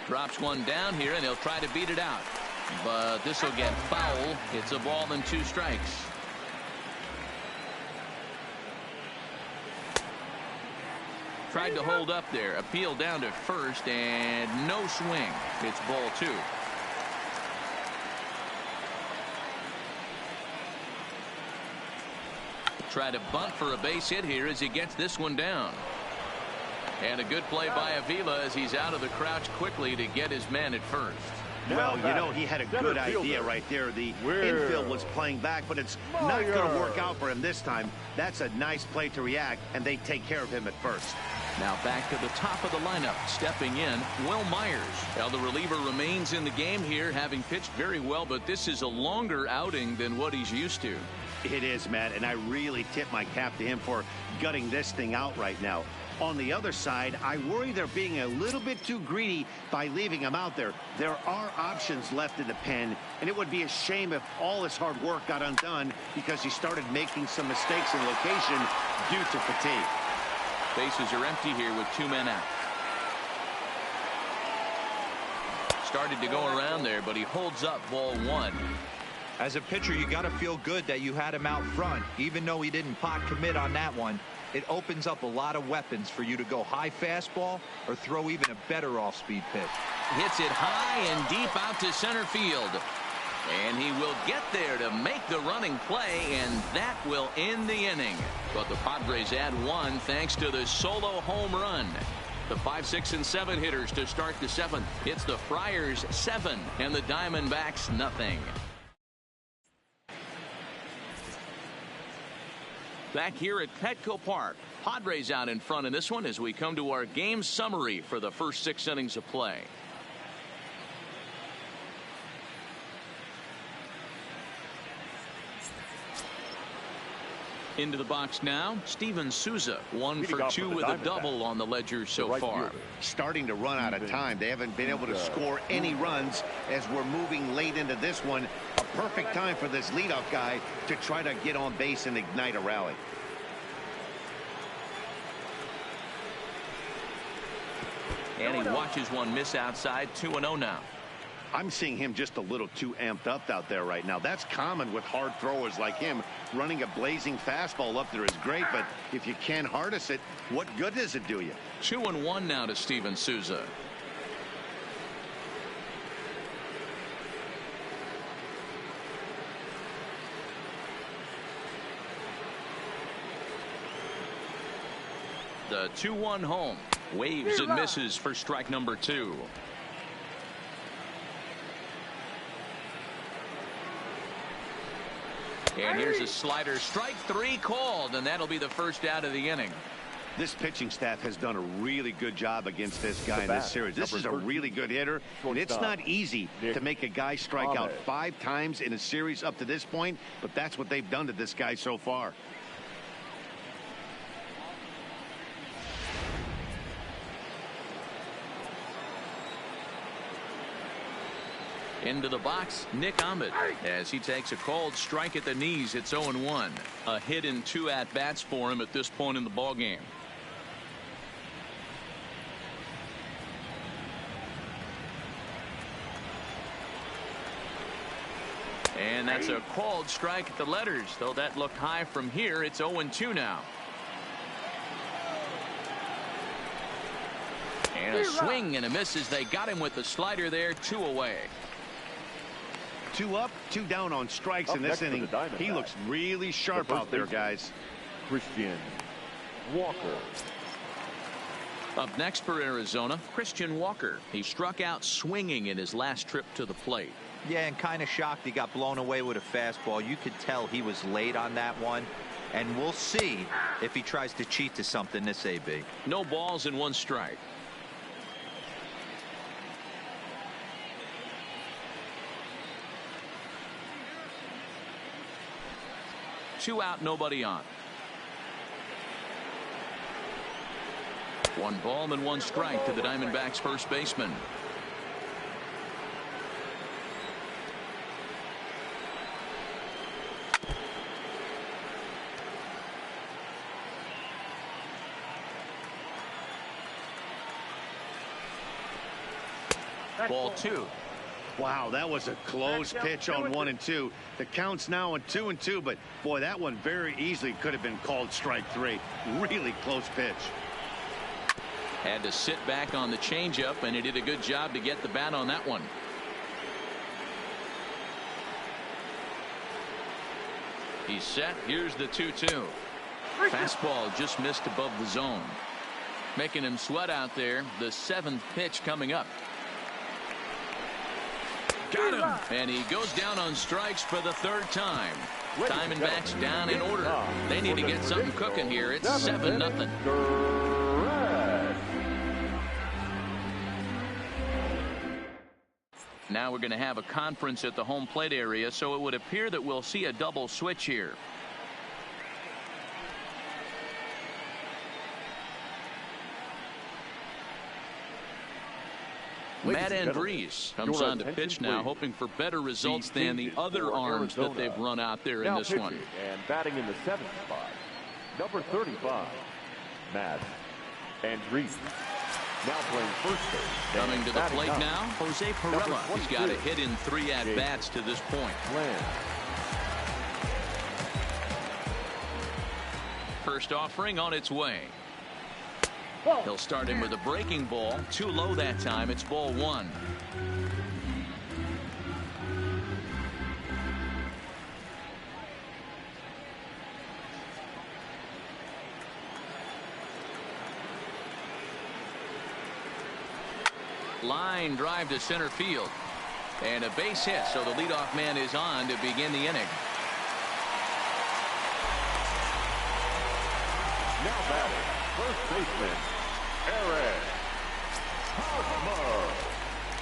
Drops one down here, and he'll try to beat it out. But this will get foul. It's a ball and two strikes. Tried to hold up there. Appeal down to first, and no swing. It's ball two. Try to bunt for a base hit here as he gets this one down. And a good play by Avila as he's out of the crouch quickly to get his man at first. Well, you know, he had a good idea right there. The infield was playing back, but it's not going to work out for him this time. That's a nice play to react, and they take care of him at first. Now back to the top of the lineup. Stepping in, Will Myers. Now the reliever remains in the game here, having pitched very well, but this is a longer outing than what he's used to. It is, Matt, and I really tip my cap to him for gutting this thing out right now. On the other side, I worry they're being a little bit too greedy by leaving him out there. There are options left in the pen, and it would be a shame if all his hard work got undone because he started making some mistakes in location due to fatigue. Bases are empty here with 2 men out. Started to go around there, but he holds up ball 1. As a pitcher, you got to feel good that you had him out front, even though he didn't pot commit on that one. It opens up a lot of weapons for you to go high fastball or throw even a better off-speed pitch. Hits it high and deep out to center field. And he will get there to make the running play, and that will end the inning. But the Padres add 1 thanks to the solo home run. The 5, 6, and 7 hitters to start the 7th. It's the Friars 7 and the Diamondbacks nothing. Back here at Petco Park, Padres out in front in this one as we come to our game summary for the first 6 innings of play. Into the box now, Steven Souza, 1 for 2 with a double on the ledger so far. Starting to run out of time. They haven't been able to score any runs as we're moving late into this one. A perfect time for this leadoff guy to try to get on base and ignite a rally. And he watches one miss outside. 2-0 now. I'm seeing him just a little too amped up out there right now. That's common with hard throwers like him. Running a blazing fastball up there is great, but if you can't harness it, what good does it do you? 2-1 now to Steven Souza. The 2-1 home. Waves and misses for strike number 2. And here's a slider. Strike 3 called, and that'll be the first out of the inning. This pitching staff has done a really good job against this guy in this series. This is a really good hitter, and it's not easy to make a guy strike out 5 times in a series up to this point, but that's what they've done to this guy so far. Into the box, Nick Ahmed, as he takes a called strike at the knees. It's 0-1. A hit in 2 at-bats for him at this point in the ballgame. And that's a called strike at the letters, though that looked high from here. It's 0-2 now. And a swing and a miss as they got him with the slider there. 2 away. 2 up, 2 down on strikes in this inning. He looks really sharp out there, guys. Christian Walker. Up next for Arizona, Christian Walker. He struck out swinging in his last trip to the plate. Yeah, and kind of shocked he got blown away with a fastball. You could tell he was late on that one. And we'll see if he tries to cheat to something this AB. No balls and 1 strike. Two out, nobody on. 1 ball and 1 strike to the Diamondbacks first baseman. Ball 2. Wow, that was a close pitch on 1 and 2. The count's now on 2 and 2, but boy, that one very easily could have been called strike 3. Really close pitch. Had to sit back on the changeup, and he did a good job to get the bat on that one. He's set. Here's the 2-2. Fastball just missed above the zone. Making him sweat out there. The 7th pitch coming up. Got him. And he goes down on strikes for the 3rd time. Diamondbacks down in order. They need to get something cooking here. It's 7-0. Now we're going to have a conference at the home plate area, so it would appear that we'll see a double switch here. Matt Andriese comes on to pitch now, hoping for better results than the other arms that they've run out there in this one. And batting in the 7th spot, number 35, Matt Andriese. Now playing first base. Coming to the plate now, Jose Pirela. He's got a hit in 3 at-bats to this point. First offering on its way. He'll start him with a breaking ball. Too low that time. It's ball 1. Line drive to center field. And a base hit, so the leadoff man is on to begin the inning. Now batting, first baseman, Eric Hosmer.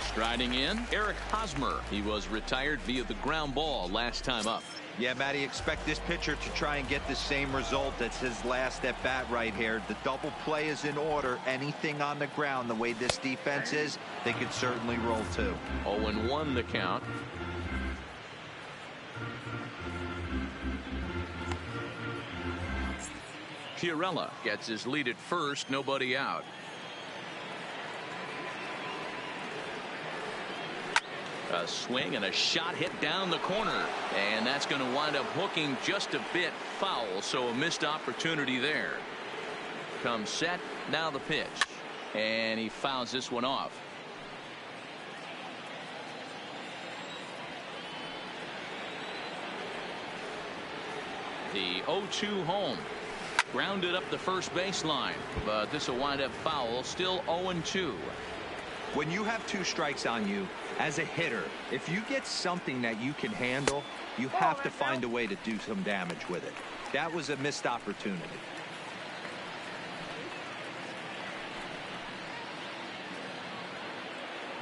Striding in, Eric Hosmer. He was retired via the ground ball last time up. Yeah, Matty, expect this pitcher to try and get the same result as his last at bat right here. The double play is in order. Anything on the ground, the way this defense is, they could certainly roll too. 0-1 the count. Pirela gets his lead at first, nobody out. A swing and a shot hit down the corner, and that's going to wind up hooking just a bit foul, so a missed opportunity there. Comes set, now the pitch, and he fouls this one off. The 0-2 home. Grounded up the first baseline, but this will wind up foul. Still 0-2. When you have 2 strikes on you, as a hitter, if you get something that you can handle, you have to find a way to do some damage with it. That was a missed opportunity.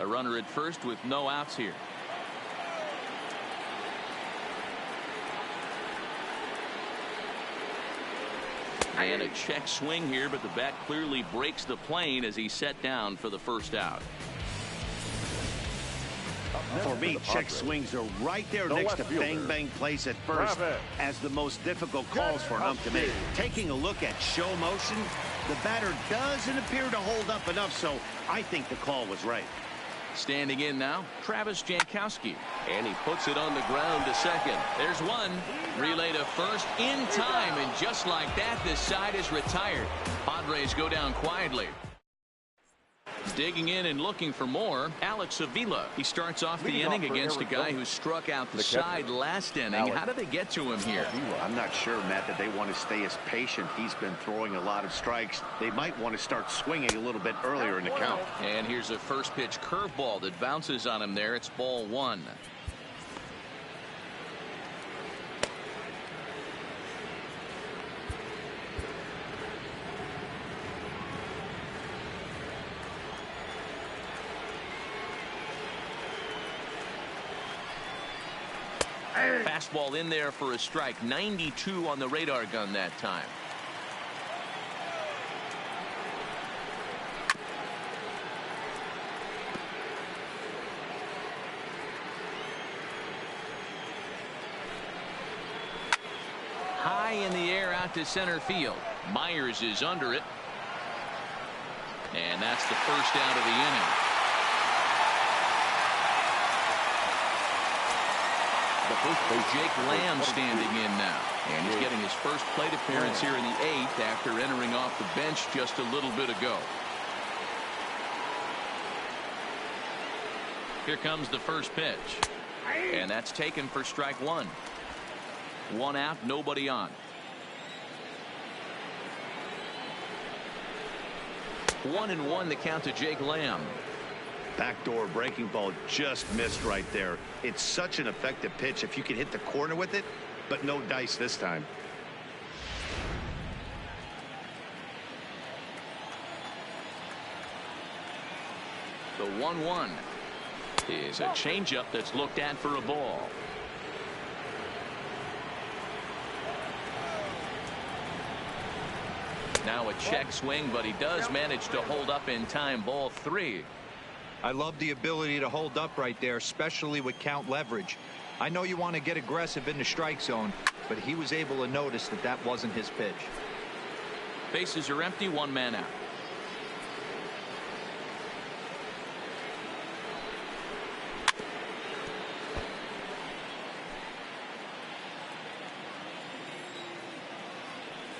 A runner at first with no outs here. And a check swing here, but the bat clearly breaks the plane as he's set down for the first out. For me, check swings are right there next to bang plays at first as the most difficult calls for an ump to make. Taking a look at show motion, the batter doesn't appear to hold up enough, so I think the call was right. Standing in now, Travis Jankowski, and he puts it on the ground to second. There's one. Relay to first in time, and just like that, this side is retired. Padres go down quietly. Digging in and looking for more, Alex Avila. He starts off the inning against a guy who struck out the side last inning. How did they get to him here? I'm not sure, Matt, that they want to stay as patient. He's been throwing a lot of strikes. They might want to start swinging a little bit earlier in the count. And here's a first pitch curveball that bounces on him there. It's ball 1. Fastball in there for a strike. 92 on the radar gun that time. High in the air out to center field. Myers is under it. And that's the first out of the inning. Jake Lamb standing in now, and he's getting his first plate appearance here in the 8th after entering off the bench just a little bit ago. Here comes the first pitch, and that's taken for strike 1. 1 out, nobody on. 1-1 the count to Jake Lamb. Backdoor breaking ball just missed right there. It's such an effective pitch if you can hit the corner with it, but no dice this time. The 1-1 is a changeup that's looked at for a ball. Now a check swing, but he does manage to hold up in time. Ball 3. I love the ability to hold up right there, especially with count leverage. I know you want to get aggressive in the strike zone, but he was able to notice that that wasn't his pitch. Bases are empty, 1 man out.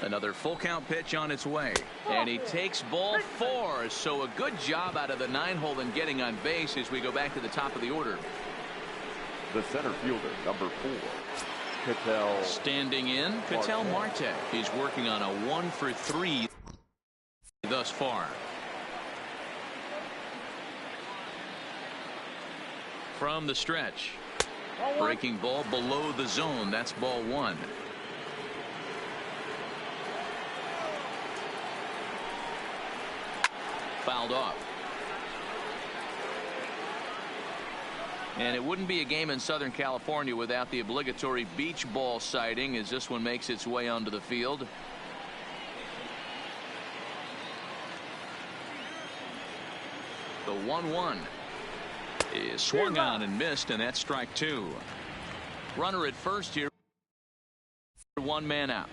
Another full count pitch on its way, and he takes ball 4. So a good job out of the 9-hole in getting on base as we go back to the top of the order. The center fielder, number 4, Ketel. Standing in, Ketel Marte. He's working on a 1-for-3 thus far. From the stretch, breaking ball below the zone. That's ball 1. Fouled off. And it wouldn't be a game in Southern California without the obligatory beach ball sighting as this one makes its way onto the field. The 1-1 is swung on and missed, and that's strike 2. Runner at first here. 1 man out.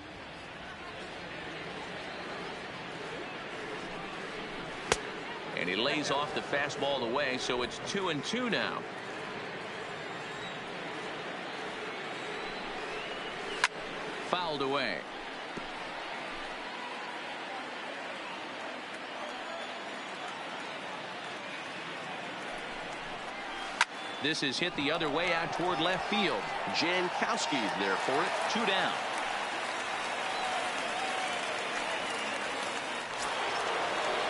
And he lays off the fastball away, so it's 2-2 now. Fouled away. This is hit the other way out toward left field. Jankowski's there for it. 2 down.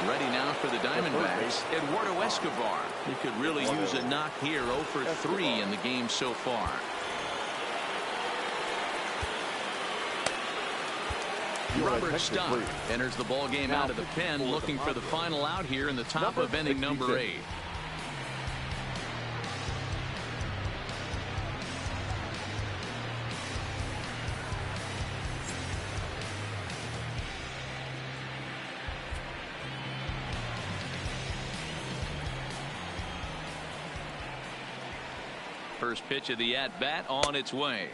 Ready now for the Diamondbacks, Eduardo Escobar. He could really use a knock here. 0 for 3 in the game so far. Robert Stunt enters the ball game out of the pen, looking for the final out here in the top of inning number 8. First pitch of the at-bat on its way.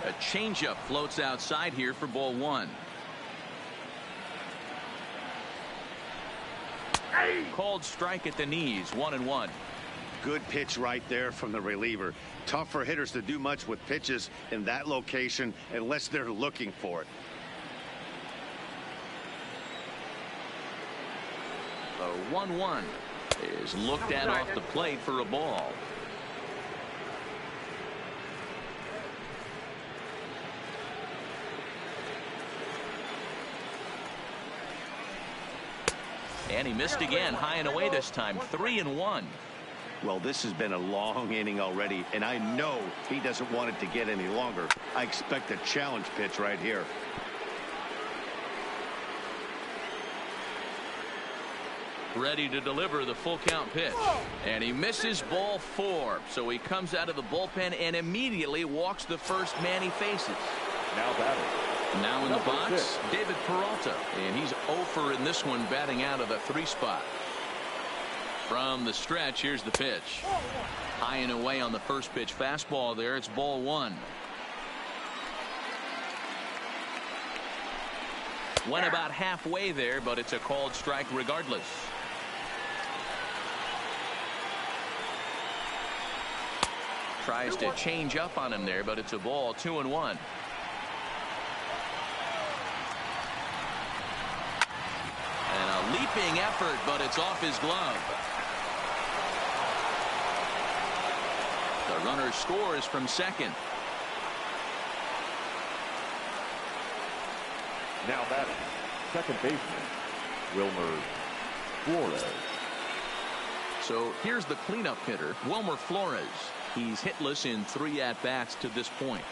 A changeup floats outside here for ball 1. Called strike at the knees. 1-1. Good pitch right there from the reliever. Tough for hitters to do much with pitches in that location unless they're looking for it. The 1-1 is looked at off the plate for a ball. And he missed again, high and away this time. 3-1. Well, this has been a long inning already, and I know he doesn't want it to get any longer. I expect a challenge pitch right here. Ready to deliver the full count pitch. And he misses ball 4. So he comes out of the bullpen and immediately walks the first man he faces. Now batting. Now in the box, David Peralta, and he's 0 for in this one, batting out of the 3 spot. From the stretch, here's the pitch. High and away on the first pitch fastball there. It's ball 1. Went about halfway there, but it's a called strike regardless. Tries to change up on him there, but it's a ball. 2-1. And a leaping effort, but it's off his glove. The runner scores from second. Now batting, second baseman, Wilmer Flores. So here's the cleanup hitter, Wilmer Flores. He's hitless in 3 at-bats to this point.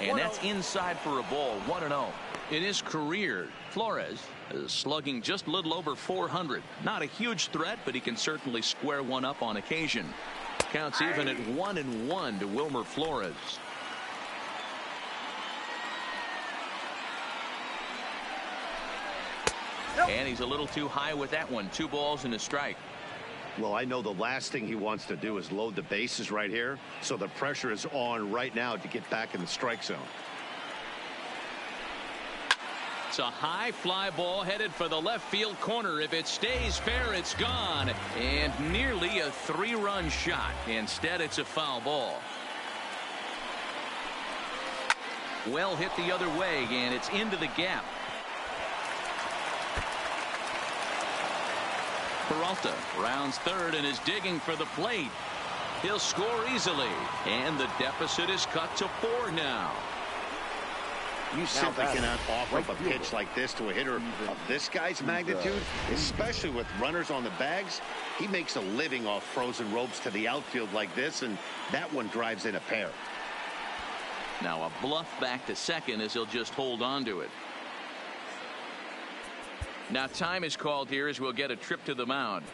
And that's inside for a ball, 1-0. In his career, Flores is slugging just a little over 400. Not a huge threat, but he can certainly square one up on occasion. Counts even at 1-1 to Wilmer Flores. And he's a little too high with that one. 2 balls and a strike. Well, I know the last thing he wants to do is load the bases right here. So the pressure is on right now to get back in the strike zone. It's a high fly ball headed for the left field corner. If it stays fair, it's gone. And nearly a 3-run shot. Instead, it's a foul ball. Well hit the other way, and it's into the gap. Peralta rounds third and is digging for the plate. He'll score easily, and the deficit is cut to 4 now. You simply cannot offer up a pitch like this to a hitter of this guy's magnitude, especially with runners on the bags. He makes a living off frozen ropes to the outfield like this, and that one drives in a pair. Now a bluff back to second as he'll just hold on to it. Now time is called here as we'll get a trip to the mound.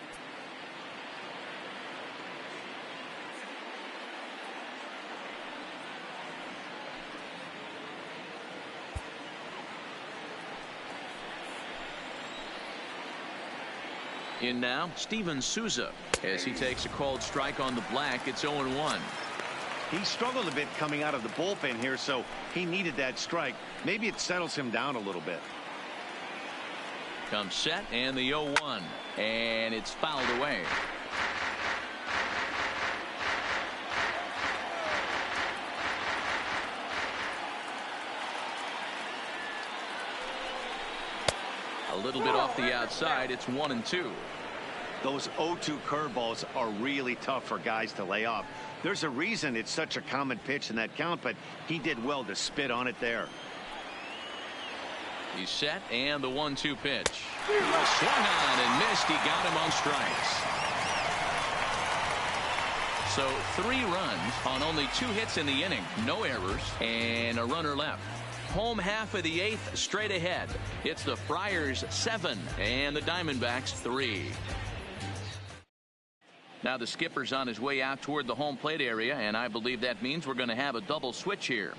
In now, Steven Souza as he takes a called strike on the black. It's 0-1. He struggled a bit coming out of the bullpen here, so he needed that strike. Maybe it settles him down a little bit. Comes set and the 0-1, and it's fouled away. A little bit off the outside. It's 1-2. Those 0-2 curveballs are really tough for guys to lay off. There's a reason it's such a common pitch in that count, but he did well to spit on it there. He's set and the 1-2 pitch. Swung on and missed. He got him on strikes. So 3 runs on only 2 hits in the inning. No errors and a runner left. Home half of the 8th straight ahead. It's the Friars 7 and the Diamondbacks 3. Now the skipper's on his way out toward the home plate area, and I believe that means we're going to have a double switch here.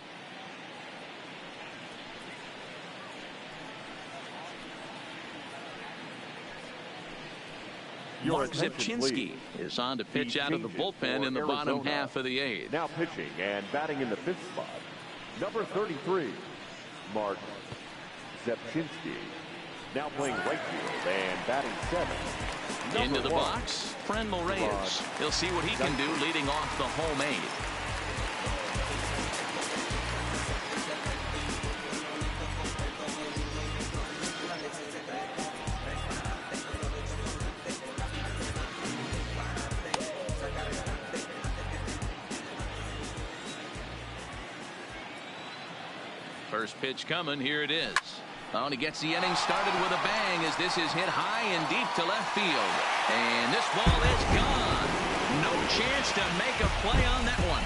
Mark Zipchinski is on to pitch out of the bullpen in the bottom half of the 8th. Now pitching and batting in the 5th spot, number 33, Mark Zipchinski. Now playing right field and batting 7th. Into the box, Franmil Reyes. He'll see what he can do leading off the home 8th. First pitch coming. Here it is. Oh, and he gets the inning started with a bang as this is hit high and deep to left field. And this ball is gone. No chance to make a play on that one.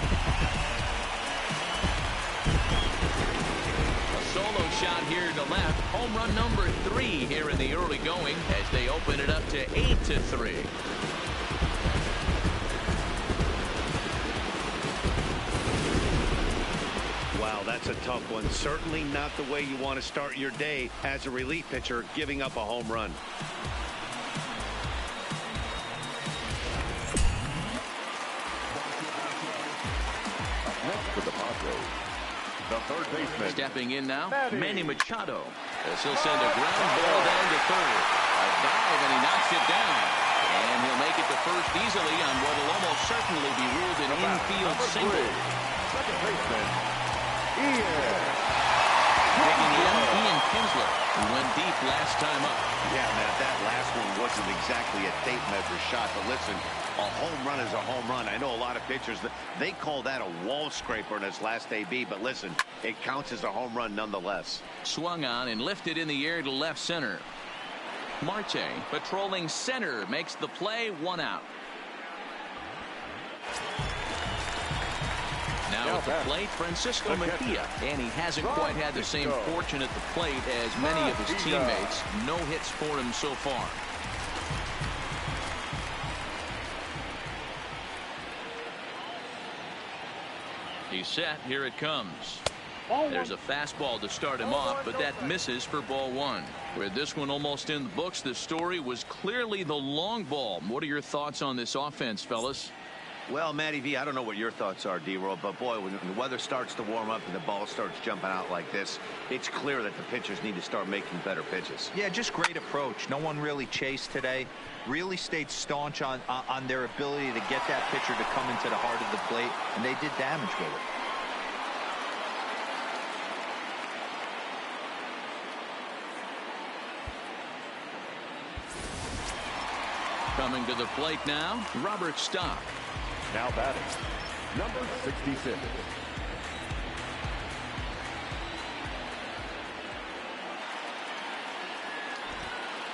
A solo shot here to left. Home run number 3 here in the early going as they open it up to 8-3. Wow, that's a tough one. Certainly not the way you want to start your day as a relief pitcher, giving up a home run. Next for the Padres, the third baseman. Stepping in now, Manny Machado. As he'll send a ground ball down to third. A dive and he knocks it down. And he'll make it to first easily on what will almost certainly be ruled an infield single. Second baseman, Digging in, Ian Kinsler, who went deep last time up. Yeah, Matt, that last one wasn't exactly a tape measure shot, but listen, a home run is a home run. I know a lot of pitchers, they call that a wall scraper in his last AB, but listen, it counts as a home run nonetheless. Swung on and lifted in the air to left center. Marte patrolling center makes the play, 1 out. Now at the plate, Francisco Mejia, and he hasn't quite had the same fortune at the plate as many of his teammates. No hits for him so far. He's set. Here it comes. There's a fastball to start him off, but that misses for ball 1. With this one almost in the books, the story was clearly the long ball. What are your thoughts on this offense, fellas? Well, Matty V, I don't know what your thoughts are, D-Roll, but boy, when the weather starts to warm up and the ball starts jumping out like this, it's clear that the pitchers need to start making better pitches. Yeah, just great approach. No one really chased today. Really stayed staunch on their ability to get that pitcher to come into the heart of the plate, and they did damage with it. Coming to the plate now, Robert Stock. Now batting, number 66.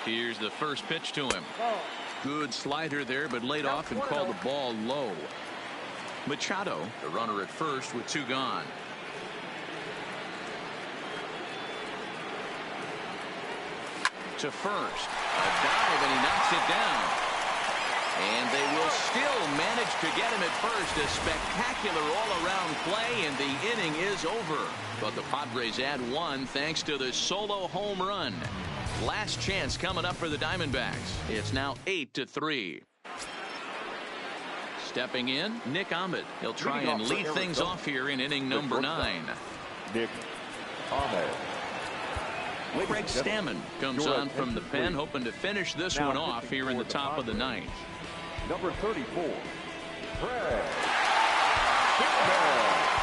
Here's the first pitch to him. Good slider there, but laid off and called the ball low. Machado, the runner at first with 2 gone. To first. A dive, and he knocks it down. And they will still manage to get him at first. A spectacular all-around play, and the inning is over. But the Padres add 1 thanks to the solo home run. Last chance coming up for the Diamondbacks. It's now 8-3. Stepping in, Nick Ahmed. He'll try and lead things off here in inning number 9. Nick Ahmed. Craig Stammen comes on from the pen, hoping to finish this one off here in the top of the 9th. Number 34, Craig Stammen.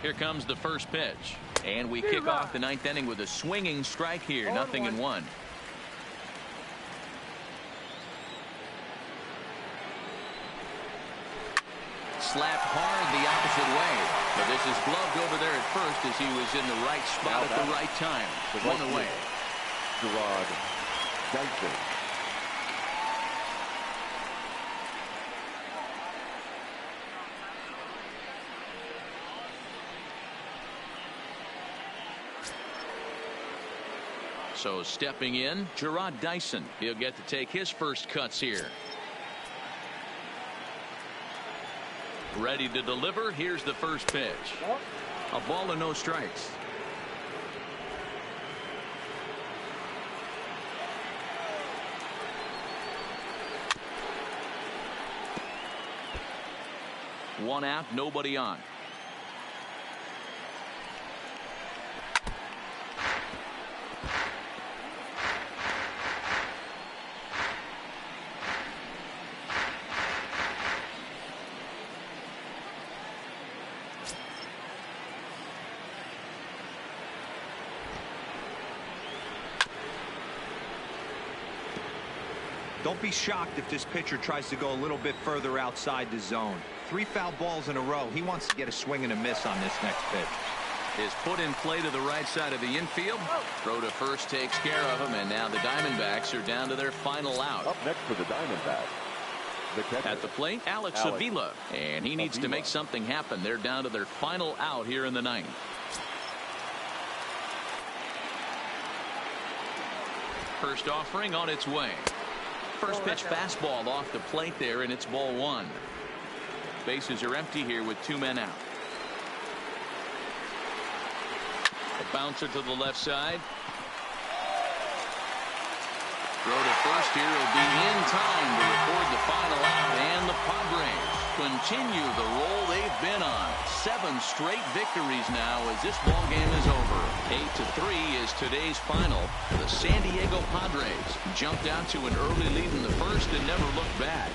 Here comes the first pitch. And we kick off the 9th inning with a swinging strike here. 0-1. Slapped hard the opposite way. But this is gloved over there at first as he was in the right spot at the right time. 1 away. Jarrod Dyson. So stepping in, Jarrod Dyson. He'll get to take his first cuts here. Ready to deliver. Here's the first pitch. A ball and no strikes. One out, nobody on. Don't be shocked if this pitcher tries to go a little bit further outside the zone. 3 foul balls in a row. He wants to get a swing and a miss on this next pitch. is put in play to the right side of the infield. Throw to first takes care of him, and now the Diamondbacks are down to their final out. Up next for the Diamondbacks, the catcher, at the plate, Alex Avila, and he needs to make something happen. They're down to their final out here in the ninth. First offering on its way. First pitch fastball off the plate there, and it's ball one. Bases are empty here with 2 men out. A bouncer to the left side. Throw to first here will be in time to record the final out, and the Padres continue the roll they've been on. 7 straight victories now as this ball game is over. 8-3 is today's final. The San Diego Padres jumped out to an early lead in the first and never looked back.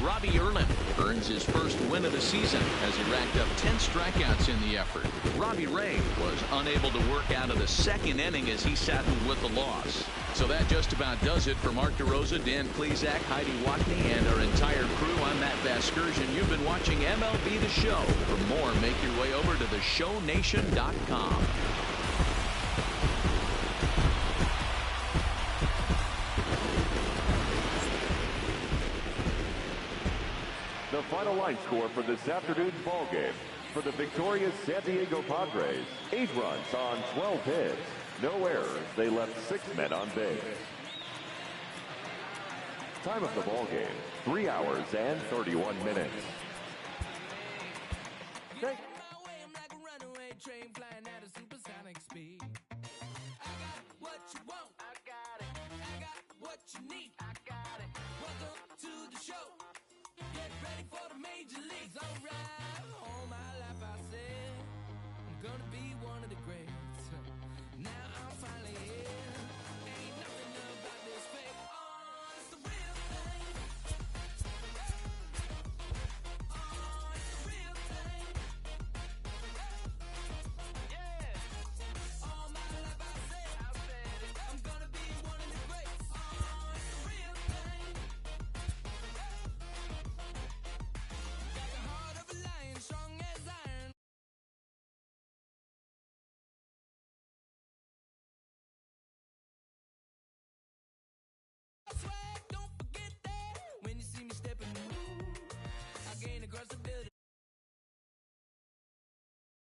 Robbie Erlin earns his first win of the season as he racked up 10 strikeouts in the effort. Robbie Ray was unable to work out of the second inning as he settled with the loss. So that just about does it for Mark DeRosa, Dan Plesac, Heidi Watney, and our entire crew. I'm Matt Vasgersian. You've been watching MLB The Show. For more, make your way over to theshownation.com. The final line score for this afternoon's ball game. For the victorious San Diego Padres, 8 runs on 12 hits. No errors. They left 6 men on base. Time of the ball game, 3 hours and 31 minutes.